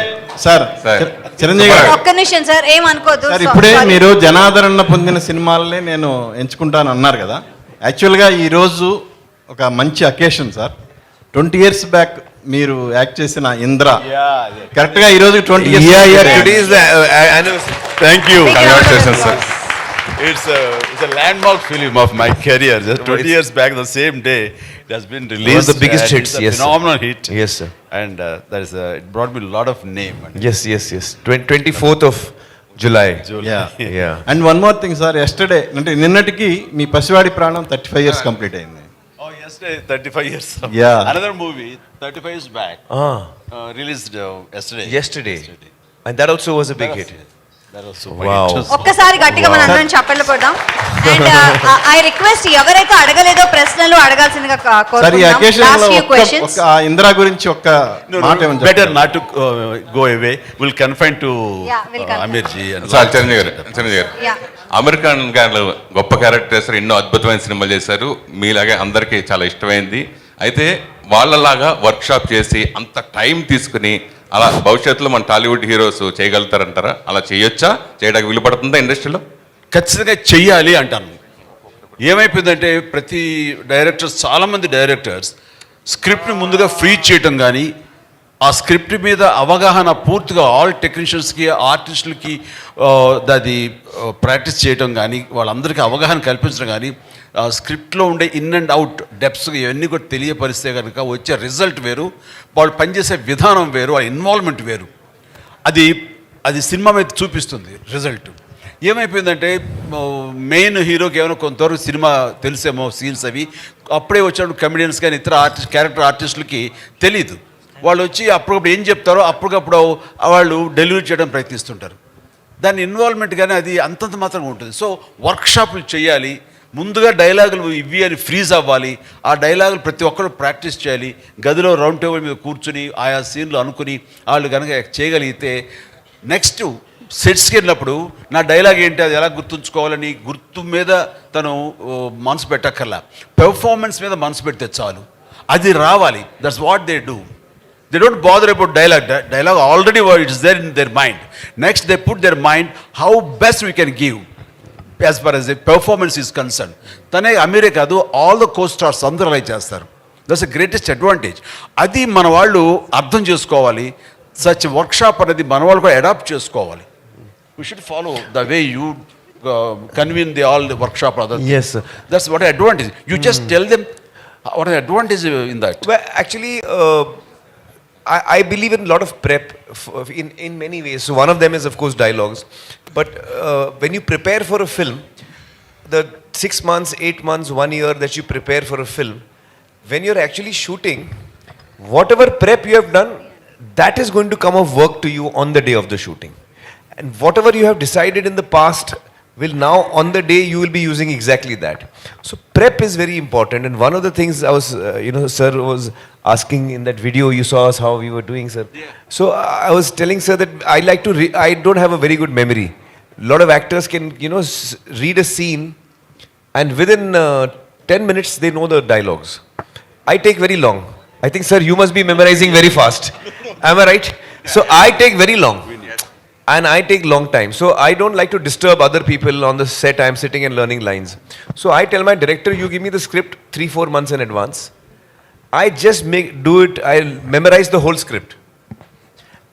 చిరంజీవి గారు ఒక్క నిమిషం సార్, ఏమనుకోద్దు సార్. ఇప్పుడే మీరు జనాదరణ పొందిన సినిమాలనే నేను ఎంచుకుంటాను అన్నారు కదా. యాక్చువల్గా ఈరోజు ఒక మంచి అకేషన్ సార్. 20 years బ్యాక్ మీరు యాక్ట్ చేసిన ఇంద్ర కరెక్ట్గా ఈరోజు 20 years. Today is the anniversary. Thank you. Congratulations, sir. It's a landmark film of my career. Just 20 years back, the same day, it has been released. One of the biggest hits, it's a yes, sir. phenomenal hit. Yes, sir. And it brought me a lot of name. Yes. 24th of July. Yeah. And one more thing sir, yesterday అంటే నిన్నటికి మీ పసివాడి ప్రాణం 35 years complete అయింది. Oh, yesterday, 35 years. Yeah. Another movie, 35 years back, released yesterday. And that also was a big hit. That was so Wow. ఒక్కసారి గట్టిగా మన అందరం చప్పట్లు కొడదాం. అండ్ ఐ రిక్వెస్ట్ ఎవరైతే అడగలేదో ప్రశ్నలు అడగాల్సిందిగా సార్ ఈ కోరుకుంటున్నాం. అకేషన్ లాస్ట్ లో ఫ్యూ క్వశ్చన్స్. ఒక ఇందిరా గురించి ఒక్క మాట ఏమని better చెప్తారా? not to go away. We'll confine to Yeah, we'll confine. Amir ji. And sir Chiranjeevi గారు Yeah. అమీర్ ఖాన్ గారు గొప్ప క్యారెక్టర్ చేశారు, ఎన్నో అద్భుతమైన సినిమాలు చేశారు, మీలాగే అందరికీ చాలా ఇష్టమైంది. అయితే వాళ్ళలాగా వర్క్షాప్ చేసి అంత టైం తీసుకుని అలా భవిష్యత్తులో మన టాలీవుడ్ హీరోస్ చేయగలుగుతారంటారా? అలా చేయొచ్చా? చేయడానికి వీలు పడుతుందా ఇండస్ట్రీలో? ఖచ్చితంగా చెయ్యాలి అంటాను. ఏమైపోయిందంటే ప్రతి డైరెక్టర్స్, చాలామంది డైరెక్టర్స్ స్క్రిప్ట్ని ముందుగా ఫ్రీ చేయటం కానీ, ఆ స్క్రిప్ట్ మీద అవగాహన పూర్తిగా ఆల్ టెక్నీషియన్స్కి, ఆర్టిస్టులకి అది ప్రాక్టీస్ చేయటం కానీ, వాళ్ళందరికీ అవగాహన కల్పించడం కానీ, స్క్రిప్ట్లో ఉండే ఇన్ అండ్ అవుట్ డెప్స్ ఇవన్నీ కూడా తెలియపరిస్తే కనుక వచ్చే రిజల్ట్ వేరు, వాళ్ళు పనిచేసే విధానం వేరు, ఆ ఇన్వాల్వ్మెంట్ వేరు. అది సినిమా మీద చూపిస్తుంది రిజల్ట్. ఏమైపోయిందంటే మెయిన్ హీరోకి ఏమైనా కొంతవరకు సినిమా తెలిసేమో సీన్స్ అవి, అప్పుడే వచ్చినప్పుడు కమెడియన్స్ కానీ ఇతర క్యారెక్టర్ ఆర్టిస్టులకి తెలీదు. వాళ్ళు వచ్చి అప్పటికప్పుడు ఏం చెప్తారో అప్పటికప్పుడు వాళ్ళు డెలివరీ చేయడం ప్రయత్నిస్తుంటారు. దాని ఇన్వాల్వ్మెంట్ కానీ అది అంతంత మాత్రంగా ఉంటుంది. సో వర్క్షాపులు చేయాలి, ముందుగా డైలాగులు ఇవి అని ఫ్రీజ్ అవ్వాలి. ఆ డైలాగులు ప్రతి ఒక్కరు ప్రాక్టీస్ చేయాలి. గదిలో రౌండ్ టేబుల్ మీద కూర్చుని ఆయా సీన్లు అనుకుని వాళ్ళు కనుక చేయగలిగితే నెక్స్ట్ సెట్స్కి వెళ్ళినప్పుడు నా డైలాగ్ ఏంటి, అది ఎలా గుర్తుంచుకోవాలని గుర్తు మీద తను మనసు పెట్టక్కర్లా, పెర్ఫార్మెన్స్ మీద మనసు పెడితే చాలు, అది రావాలి. That's what they do. They don't bother about dialogue. Dialogue already it's there in their mind. Next, they put their mind how best we can give as far as the performance is concerned. Tane Amire kadu, all the co-stars అందరూ అలా చేస్తారు. That's the greatest advantage. అది మన వాళ్ళు అర్థం చేసుకోవాలి. Such workshop అనేది మన వాళ్ళు కూడా అడాప్ట్ చేసుకోవాలి. We should follow the way you convene all the workshop. Yes, sir. That's what advantage. You just tell them what the advantage in that. Well, actually, I believe in a lot of prep in many ways. So one of them is, of course, dialogues. But when you prepare for a film, the 6 months, 8 months, 1 year that you prepare for a film, when you're actually shooting, whatever prep you have done, that is going to come of work to you on the day of the shooting. And whatever you have decided in the past will now, on the day, you will be using exactly that. So prep is very important. And one of the things I was, sir was asking in that video, you saw us how we were doing, sir. Yeah. So I was telling sir that I don't have a very good memory. A lot of actors can, read a scene and within 10 minutes they know the dialogues. I take very long. I think, sir, you must be memorizing very fast. Am I right? So I take very long. And I take long time. So I don't like to disturb other people on the set. I'm sitting and learning lines. So I tell my director, you give me the script 3-4 months in advance. I just I'll memorize the whole script.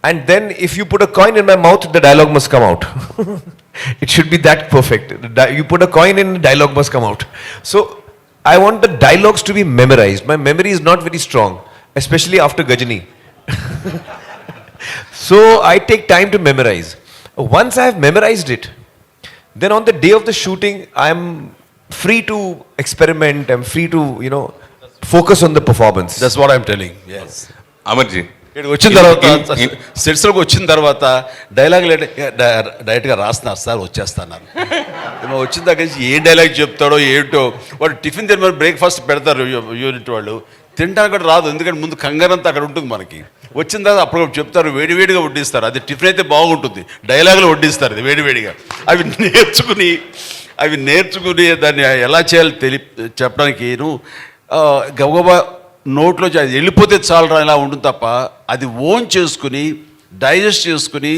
And then if you put a coin in my mouth, the dialogue must come out. It should be that perfect. You put a coin in, the dialogue must come out. So I want the dialogues to be memorized. My memory is not very strong, especially after Gajani. So I take time to memorize. Once I have memorized it, then on the day of the shooting, I'm free to experiment. I'm free to, focus on the performance. That's what I'm telling. Yes. అమర్జీ, ఇక్కడ వచ్చిన తర్వాత సెట్స్లోకి వచ్చిన తర్వాత dialogue డైరెక్ట్గా రాస్తున్నారు sir, వచ్చేస్తున్నారు. వచ్చిన దగ్గర నుంచి ఏ డైలాగ్ చెప్తాడో ఏంటో, వాడు టిఫిన్ తిని బ్రేక్ఫాస్ట్ పెడతారు యూనిట్ వాళ్ళు, తినడానికి కూడా రాదు, ఎందుకంటే ముందు కంగారంతా అక్కడ ఉంటుంది మనకి. వచ్చిన తర్వాత అప్పుడు చెప్తారు, వేడివేడిగా వడ్డిస్తారు. అది టిఫిన్ అయితే బాగుంటుంది, డైలాగులు వడ్డిస్తారు అది వేడివేడిగా. అవి నేర్చుకుని దాన్ని ఎలా చేయాలో చెప్పడానికి గబగబా నోట్లో అది వెళ్ళిపోతే చాలరా ఇలా ఉంటుంది తప్ప, అది ఓన్ చేసుకుని డైజెస్ట్ చేసుకుని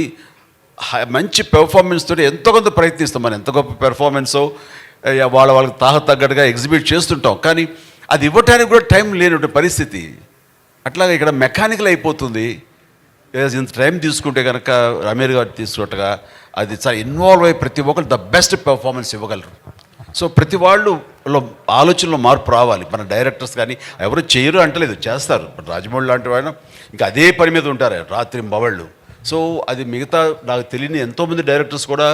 మంచి పెర్ఫార్మెన్స్ తోటి ఎంతో కొంత ప్రయత్నిస్తాం. మనం ఎంత గొప్ప పెర్ఫార్మెన్సో వాళ్ళకి తగ్గట్టుగా ఎగ్జిబిట్ చేస్తుంటాం, కానీ అది ఇవ్వటానికి కూడా టైం లేని పరిస్థితి. అట్లాగే ఇక్కడ మెకానికల్ అయిపోతుంది. ఇంత టైం తీసుకుంటే కనుక అమీర్ గారు తీసుకున్నట్టుగా అది చాలా ఇన్వాల్వ్ అయ్యి ప్రతి ఒక్కరు ద బెస్ట్ పెర్ఫార్మెన్స్ ఇవ్వగలరు. సో ప్రతి వాళ్ళు ఆలోచనలో మార్పు రావాలి. మన డైరెక్టర్స్ కానీ ఎవరు చేయరు అంటలేదు, చేస్తారు. రాజమౌళి లాంటి వాళ్ళు ఇంకా అదే పని మీద ఉంటారు రాత్రి బవళ్ళు. సో అది మిగతా నాకు తెలియని ఎంతోమంది డైరెక్టర్స్ కూడా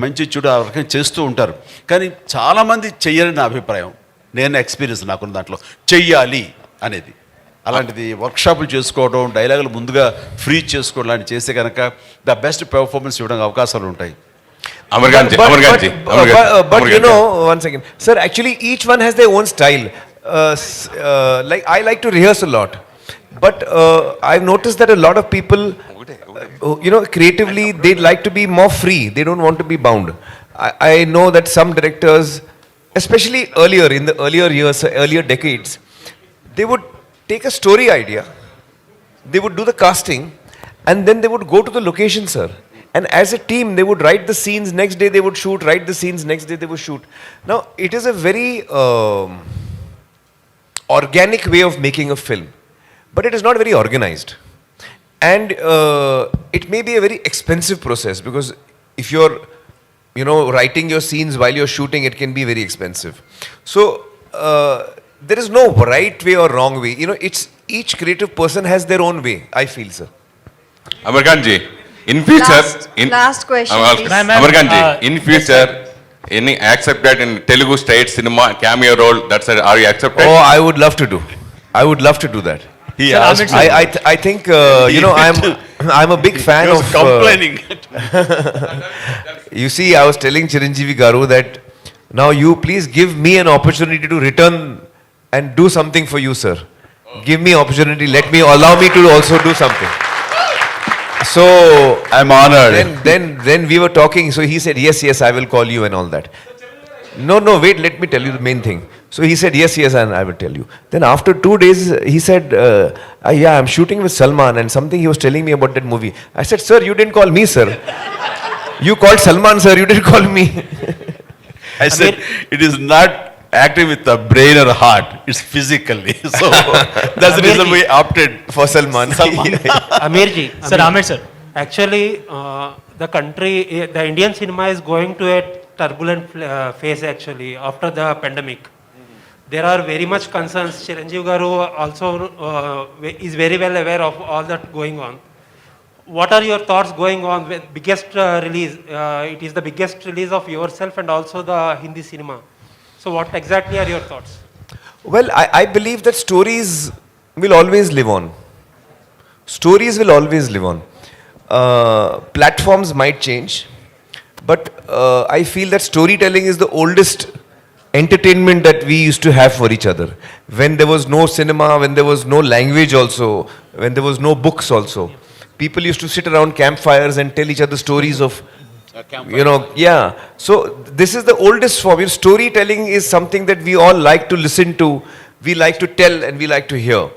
మంచి చెడు ఆ రకంగా చేస్తూ ఉంటారు, కానీ చాలామంది చెయ్యని నా అభిప్రాయం. నేను ఎక్స్పీరియన్స్ నాకున్న దాంట్లో చెయ్యాలి అనేది. అలాంటిది వర్క్షాపులు చేసుకోవడం, డైలాగులు ముందుగా ఫ్రీ చేసుకోవడం లాంటివి చేస్తే కనుక ద బెస్ట్ పెర్ఫార్మెన్స్ ఇవ్వడానికి అవకాశాలు ఉంటాయి. But one second, sir. Actually, each one has their own style. Like I like to rehearse a lot, but I've noticed that a lot of people, creatively, they like to be more free. They don't want to be bound. I know that some directors, especially earlier in the earlier years, earlier decades, they would take a story idea, they would do the casting, and then they would go to the location, sir. And as a team, they would write the scenes, next day they would shoot, write the scenes, next day they would shoot. Now, it is a very organic way of making a film, but it is not very organized. And it may be a very expensive process, because if you're, writing your scenes while you're shooting, it can be very expensive. So, there is no right way or wrong way. It's each creative person has their own way, I feel, sir. Amarkan ji, in future, last question, please. Amarkan ji, in future, any accepted in Telugu state cinema cameo role? Are you accepted? Oh, I would love to do. I would love to do that. He asked. I think I'm a big fan He was of complaining. You see, I was telling Chiranjeevi Garu that Now you please give me an opportunity to return and do something for you, sir. Give me opportunity. Allow me to also do something. So I'm honored. Then we were talking. So he said, yes, I will call you and all that. No, wait. Let me tell you the main thing. So he said, yes, and I will tell you. Then after 2 days, he said, yeah, I'm shooting with Salman and something he was telling me about that movie. I said, sir, you didn't call me, sir. You called Salman, sir. You didn't call me. I said, it is not acting with the brain or heart, it's physically. So that's the reason we opted For Salman. Amirji, Sir, Amir sir. actually, the country, the Indian cinema is going to a turbulent phase actually after the pandemic. There are very much concerns. Chiranjeev Garu also is very well aware of all that going on. What are your thoughts going on with biggest release? It is the biggest release of yourself and also the Hindi cinema. So what exactly are your thoughts? Well, I believe that stories will always live on. Stories will always live on. Platforms might change, but I feel that storytelling is the oldest entertainment that we used to have for each other. When there was no cinema, when there was no language also, when there was no books also, people used to sit around campfires and tell each other stories of, So this is the oldest form. Storytelling is something that we all like to listen to, we like to tell, and we like to hear.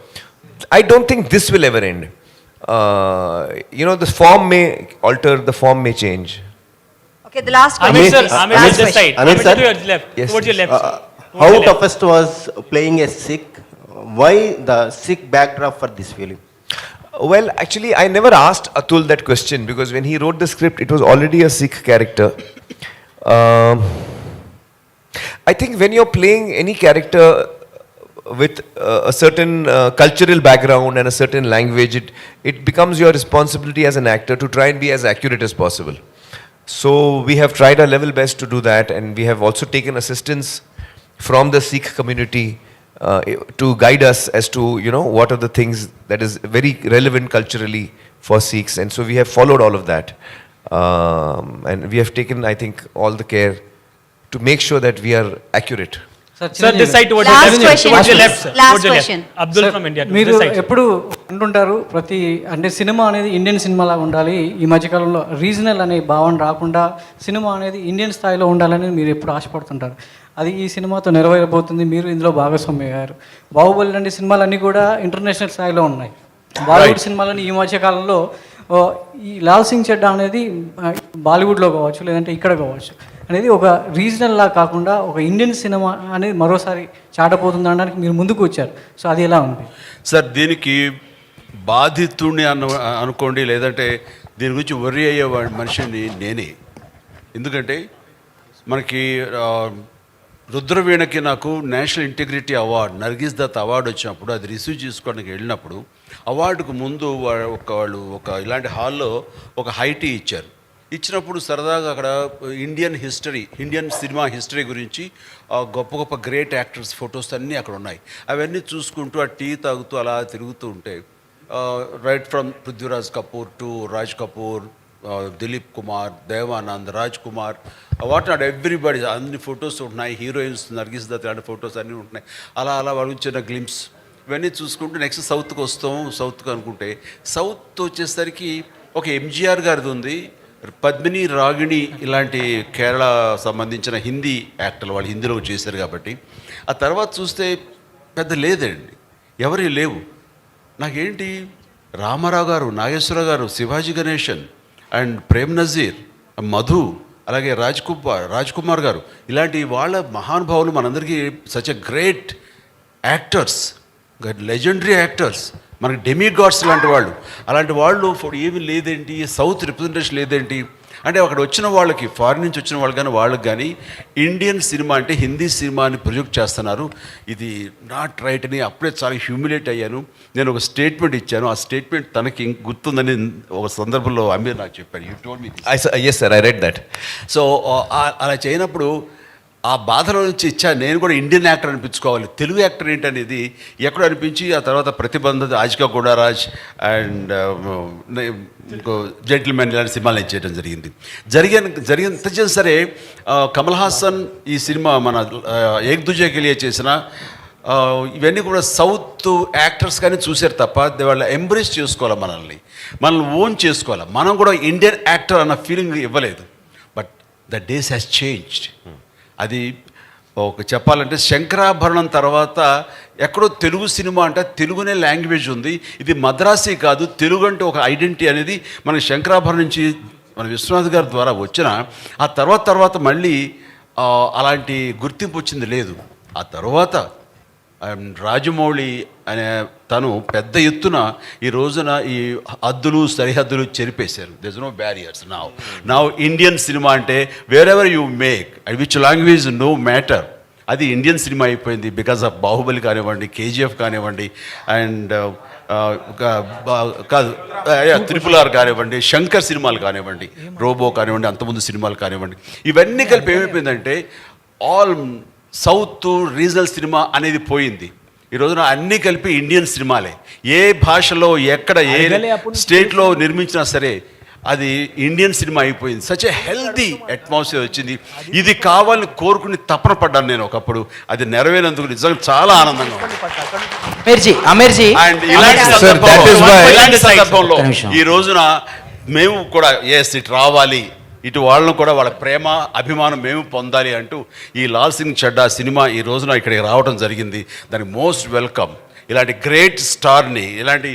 I don't think this will ever end. The form may alter, the form may change. Okay, the last question. Amir sir, please. Amir Last sir, this question. side. Amir Amir sir. to your left. Yes, Towards your yes. left. How toughest was playing a Sikh? Why the Sikh backdrop for this film? Well, actually, I never asked Atul that question because when he wrote the script, it was already a Sikh character. I think when you're playing any character with a certain cultural background and a certain language, it becomes your responsibility as an actor to try and be as accurate as possible. So we have tried our level best to do that, and we have also taken assistance from the Sikh community to guide us as to what are the things that is very relevant culturally for Sikhs, and so we have followed all of that, and we have taken, I think, all the care to make sure that we are accurate. Sir, this side towards your Last left. question, Towards your please. left, sir. Last Towards your left. question. Abdul from India. మీరు This side. ఎప్పుడు అంటుంటారు అంటే cinema అనేది Indian cinema లాగా ఉండాలి, ఈ మధ్యకాలంలో regional అనే భావన రాకుండా సినిమా అనేది ఇండియన్ స్థాయిలో ఉండాలని మీరు ఎప్పుడు ఆశపడుతుంటారు. అది ఈ సినిమాతో నెరవేరబోతుంది, మీరు ఇందులో భాగస్వామి అయ్యారు. బాహుబలి లాంటి సినిమాలన్నీ కూడా ఇంటర్నేషనల్ స్థాయిలో ఉన్నాయి. బాలీవుడ్ సినిమాలని ఈ మధ్యకాలంలో ఈ లాల్ సింగ్ చెడ్డా అనేది బాలీవుడ్లో కావచ్చు లేదంటే ఇక్కడ కావచ్చు అనేది ఒక రీజనల్ లా కాకుండా ఒక ఇండియన్ సినిమా అనేది మరోసారి చాటపోతుంది అనడానికి మీరు ముందుకు వచ్చారు. సో అది ఎలా ఉంది సార్? దీనికి బాధితుడిని అనుకోండి, లేదంటే దీని గురించి వర్రీ అయ్యే మనిషిని నేనే. ఎందుకంటే మనకి రుద్రవీణకి నాకు national integrity award, Nargis Dutt award వచ్చినప్పుడు అది రిసీవ్ చేసుకోవడానికి వెళ్ళినప్పుడు అవార్డుకు ముందు వాళ్ళు ఒక ఇలాంటి హాల్లో ఒక హైటీ ఇచ్చారు. ఇచ్చినప్పుడు సరదాగా అక్కడ ఇండియన్ సినిమా హిస్టరీ గురించి గొప్ప గొప్ప గ్రేట్ యాక్టర్స్ ఫొటోస్ అన్నీ అక్కడ ఉన్నాయి. అవన్నీ చూసుకుంటూ ఆ టీ తాగుతూ అలా తిరుగుతూ ఉంటే right from Prithviraj Kapoor to Raj Kapoor, Dilip Kumar, Devanand, Raj Kumar, what not everybody అన్ని ఫొటోస్ ఉంటున్నాయి. హీరోయిన్స్ నర్గిస్ దత్ లాంటి ఫొటోస్ అన్నీ ఉంటున్నాయి. అలా వాళ్ళ చిన్న గ్లిమ్స్ ఇవన్నీ చూసుకుంటూ నెక్స్ట్ సౌత్కి వస్తాం. సౌత్కి అనుకుంటే సౌత్ వచ్చేసరికి ఒక ఎంజీఆర్ గారిది ఉంది, పద్మిని, రాగిణి ఇలాంటి కేరళ సంబంధించిన హిందీ యాక్టర్లు, వాళ్ళు హిందీలో చేశారు కాబట్టి. ఆ తర్వాత చూస్తే పెద్ద లేదండి, ఎవరి లేవు. నాకేంటి రామారావు గారు, నాగేశ్వరరావు గారు, శివాజీ గణేశన్ అండ్ ప్రేమ్ నజీర్, మధు, అలాగే రాజ్ కుమార్ గారు, ఇలాంటి వాళ్ళ మహానుభావులు మనందరికీ such a great actors, legendary actors, మనకి డెమిగాడ్స్ లాంటి వాళ్ళు. అలాంటి వాళ్ళు ఏమీ లేదేంటి, సౌత్ రిప్రజెంటేషన్ లేదేంటి అంటే అక్కడ వచ్చిన వాళ్ళకి, ఫారిన్ నుంచి వచ్చిన వాళ్ళకి కానీ వాళ్ళకి కానీ ఇండియన్ సినిమా అంటే హిందీ సినిమాని ప్రొజెక్ట్ చేస్తున్నారు, ఇది నాట్ రైట్ అని అప్పుడే చాలా హ్యూమిలేట్ అయ్యాను. నేను ఒక స్టేట్మెంట్ ఇచ్చాను, ఆ స్టేట్మెంట్ తనకి గుర్తుందని ఒక సందర్భంలో అమీర్ నాకు చెప్పాడు. You told me. Yes sir, I read that. So అలా చేయనప్పుడు ఆ బాధలో నుంచి ఇచ్చా నేను కూడా ఇండియన్ యాక్టర్ అనిపించుకోవాలి, తెలుగు యాక్టర్ ఏంటనేది ఎక్కడ అనిపించి ఆ తర్వాత ప్రతిబంధ ఆజికా గుడారాజ్ అండ్ ఇంకో జెంటిల్మెన్ ఇలాంటి సినిమాలు నేను చేయడం జరిగినంత చేసిన సరే కమల్ హాసన్ ఈ సినిమా మన ఏక్ దుజే కే లియే చేసిన ఇవన్నీ కూడా సౌత్ యాక్టర్స్ కానీ చూశారు తప్ప వాళ్ళు ఎంబ్రేస్ చేసుకోవాలి, మనల్ని ఓన్ చేసుకోవాలి. మనం కూడా ఇండియన్ యాక్టర్ అన్న ఫీలింగ్ ఇవ్వలేదు. But the days has changed. అది ఒక చెప్పాలంటే శంకరాభరణం తర్వాత ఎక్కడో తెలుగు సినిమా అంటే తెలుగునే లాంగ్వేజ్ ఉంది, ఇది మద్రాసీ కాదు, తెలుగు అంటే ఒక ఐడెంటిటీ అనేది మన శంకరాభరణం నుంచి మన విశ్వనాథ్ గారి ద్వారా వచ్చిన ఆ తర్వాత మళ్ళీ అలాంటి గుర్తింపు వచ్చింది లేదు. ఆ తర్వాత రాజమౌళి అనే తను పెద్ద ఎత్తున ఈ రోజున ఈ హద్దులు సరిహద్దులు చెరిపేశారు. There is no barriers now Indian cinema అంటే wherever you make which language no matter, అది ఇండియన్ సినిమా అయిపోయింది. బికాస్ ఆఫ్ బాహుబలి కానివ్వండి, కేజీఎఫ్ కానివ్వండి, అండ్ కాదు RRR కానివ్వండి, శంకర్ సినిమాలు కానివ్వండి, రోబో కానివ్వండి, అంతకుముందు సినిమాలు కానివ్వండి, ఇవన్నీ కలిపి ఏమైపోయిందంటే ఆల్ సౌత్ రీజనల్ సినిమా అనేది పోయింది. ఈ రోజున అన్నీ కలిపి ఇండియన్ సినిమాలే. ఏ భాషలో ఎక్కడ ఏ స్టేట్లో నిర్మించినా సరే అది ఇండియన్ సినిమా అయిపోయింది. సచ్ ఏ హెల్దీ అట్మాస్ఫియర్ వచ్చింది. ఇది కావాలని కోరుకుని తపన పడ్డాను నేను ఒకప్పుడు. అది నెరవేరినందుకు నిజంగా చాలా ఆనందంగా ఉంది. అండ్ ఇలాంటి సందర్భంలో ఈ రోజున మేము కూడా ఇటు రావాలి, ఇటు వాళ్ళను కూడా వాళ్ళ ప్రేమ అభిమానం మేము పొందాలి అంటూ ఈ లాల్ సింగ్ చెడ్డా సినిమా ఈ రోజున ఇక్కడికి రావడం జరిగింది. దానికి మోస్ట్ వెల్కమ్. ఇలాంటి గ్రేట్ స్టార్ని, ఇలాంటి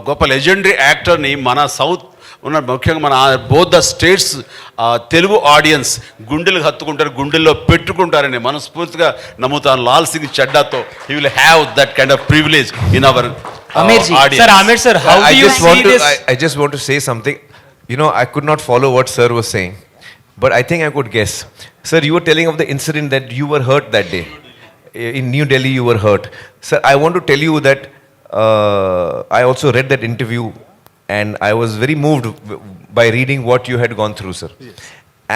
గొప్ప లెజెండరీ యాక్టర్ని మన సౌత్ ఉన్న ముఖ్యంగా మన both the states Telugu audience గుండెలకు హత్తుకుంటారు, గుండెల్లో పెట్టుకుంటారని మనస్ఫూర్తిగా నమ్ముతాను. లాల్ సింగ్ చెడ్డాతో he will have that kind of privilege in our audience. Sir, Amir sir, how do you see this? I just want to say something. You know, I could not follow what sir was saying, but I think I could guess. Sir, you were telling of the incident that you were hurt that day. In New Delhi, you were hurt. Sir, I want to tell you that I also read that interview and I was very moved by reading what you had gone through, sir. Yes.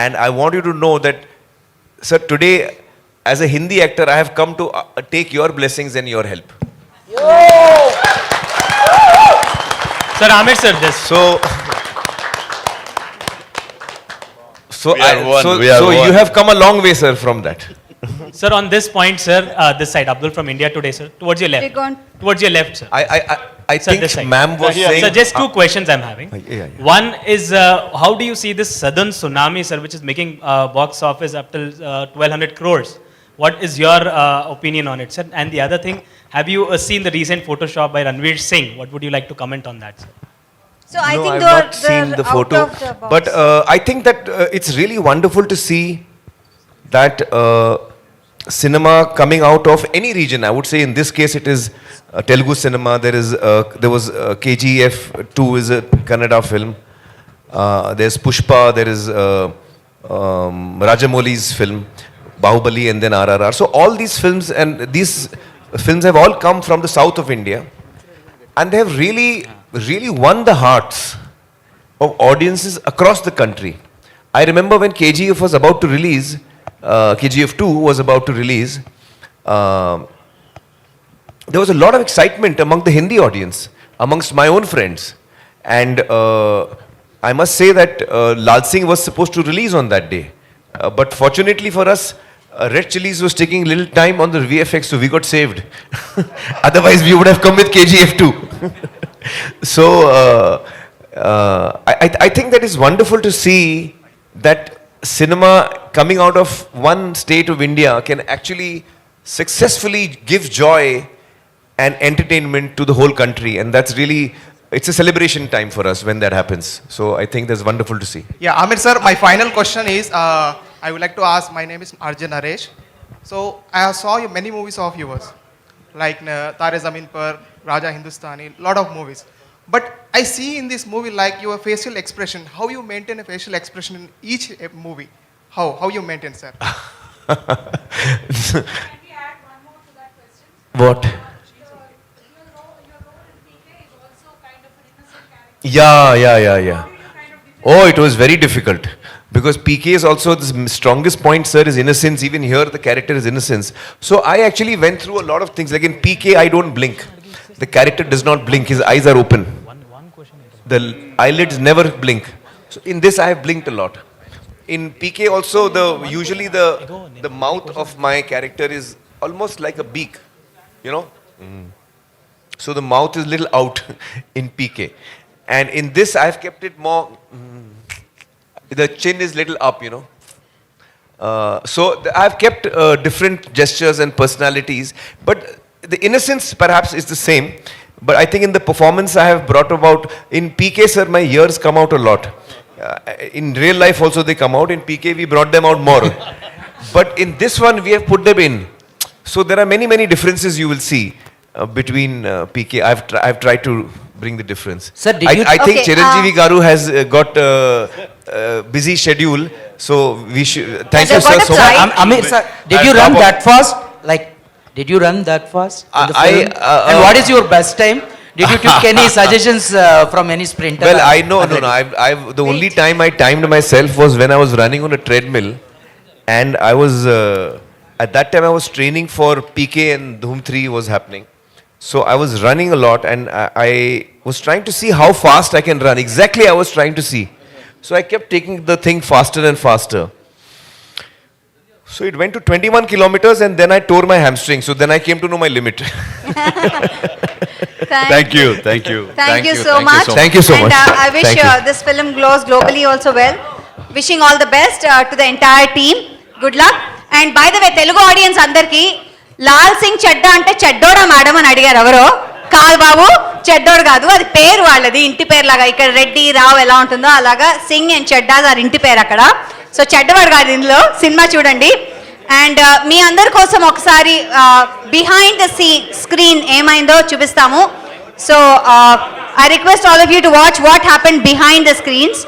And I want you to know that, sir, today, as a Hindi actor, I have come to take your blessings and your help. Sir, Amir sir, this. So you have come a long way, sir, from that. Sir, on this point, sir, this side, Abdul from India Today, sir, towards your left. Towards your left, sir. I Sir, think this side. ma'am was saying... Sir, just two questions I'm having. Yeah. One is, how do you see this southern tsunami, sir, which is making box office up till 1,200 crores? What is your opinion on it, sir? And the other thing, have you seen the recent Photoshop by Ranveer Singh? What would you like to comment on that, sir? So I No, think I've not seen the photo, but I think that it's really wonderful to see that cinema coming out of any region. I would say in this case it is Telugu cinema. There was KGF 2 is a Kannada film. There's Pushpa. There is Rajamouli's film, Bahubali, and then RRR. So all these films have all come from the south of India, and they have really won the hearts of audiences across the country. I remember when KGF was about to release, KGF 2 was about to release, there was a lot of excitement among the Hindi audience, amongst my own friends. And I must say that Lal Singh was supposed to release on that day. But fortunately for us, Red Chillies was taking little time on the VFX, so we got saved. Otherwise, we would have come with KGF 2. So, I think that is wonderful to see that cinema coming out of one state of India can actually successfully give joy and entertainment to the whole country, and that's really, it's a celebration time for us when that happens. So I think that's wonderful to see. Yeah, Amir sir, my final question is, I would like to ask, my name is Arjun Naresh. So I saw many movies of yours, like Tare Zameen Par, Raja Hindustani, lot of movies. But I see in this movie like your facial expression, how you maintain a facial expression in each movie. How you maintain, sir? What? Yeah. Oh, it was very difficult because PK is also the strongest point, sir, is innocence. Even here, the character is innocence. So I actually went through a lot of things. Like in PK, I don't blink. The character does not blink. His eyes are open. The eyelids never blink. So in this, I have blinked a lot. In PK also, usually the mouth of my character is almost like a beak, you know. So the mouth is little out in PK, and in this I have kept it more. The chin is little up, you know. I have kept different gestures and personalities, but the innocence perhaps is the same. But I think in the performance I have brought about, in PK, sir, my ears come out a lot. In real life also they come out. In PK we brought them out more. But in this one we have put them in. So there are many differences you will see between PK. I've tried to bring the difference. Sir, did you- I think Okay, Chiranjeevi Garu has got busy schedule. So we should. Thank you, They've sir, got a so much. flight. Amir, sir, did you run that fast? Like, did you run that fast? in the I- film? And what is your best time? Did you take any suggestions from any sprinter? Well, or I know, no. athlete? The only time I timed myself was when I was running on a treadmill, and I was at that time I was training for PK and Dhoom 3 was happening. So I was running a lot, and I was trying to see how fast I can run. Exactly, I was trying to see. So I kept taking the thing faster and faster. So it went to 21 kilometers, and then I tore my hamstring. So then I came to know my limit. Thank you, thank you. Thank you so much. Thank you so much. And I wish Thank you. this film glows globally also well. Wishing all the best to the entire team. Good luck. And by the way, Telugu audience andarki, Lal Singh Chaddha అంటే చెడ్డోడా madam అని అడిగారు ఎవరో. కాదు బాబు, చెడ్డోడు కాదు, అది పేరు వాళ్ళది, ఇంటి పేరు లాగా. ఇక్కడ రెడ్డి రావు ఎలా ఉంటుందో అలాగా సింగ్ అండ్ చెడ్డా గారి ఇంటి పేరు అక్కడ. సో చెడ్డవాడు కాదు ఇందులో. సినిమా చూడండి. అండ్ మీ అందరి కోసం ఒకసారి బిహైండ్ ద స్క్రీన్ ఏమైందో చూపిస్తాము. So I request all of you to watch what happen behind the screens.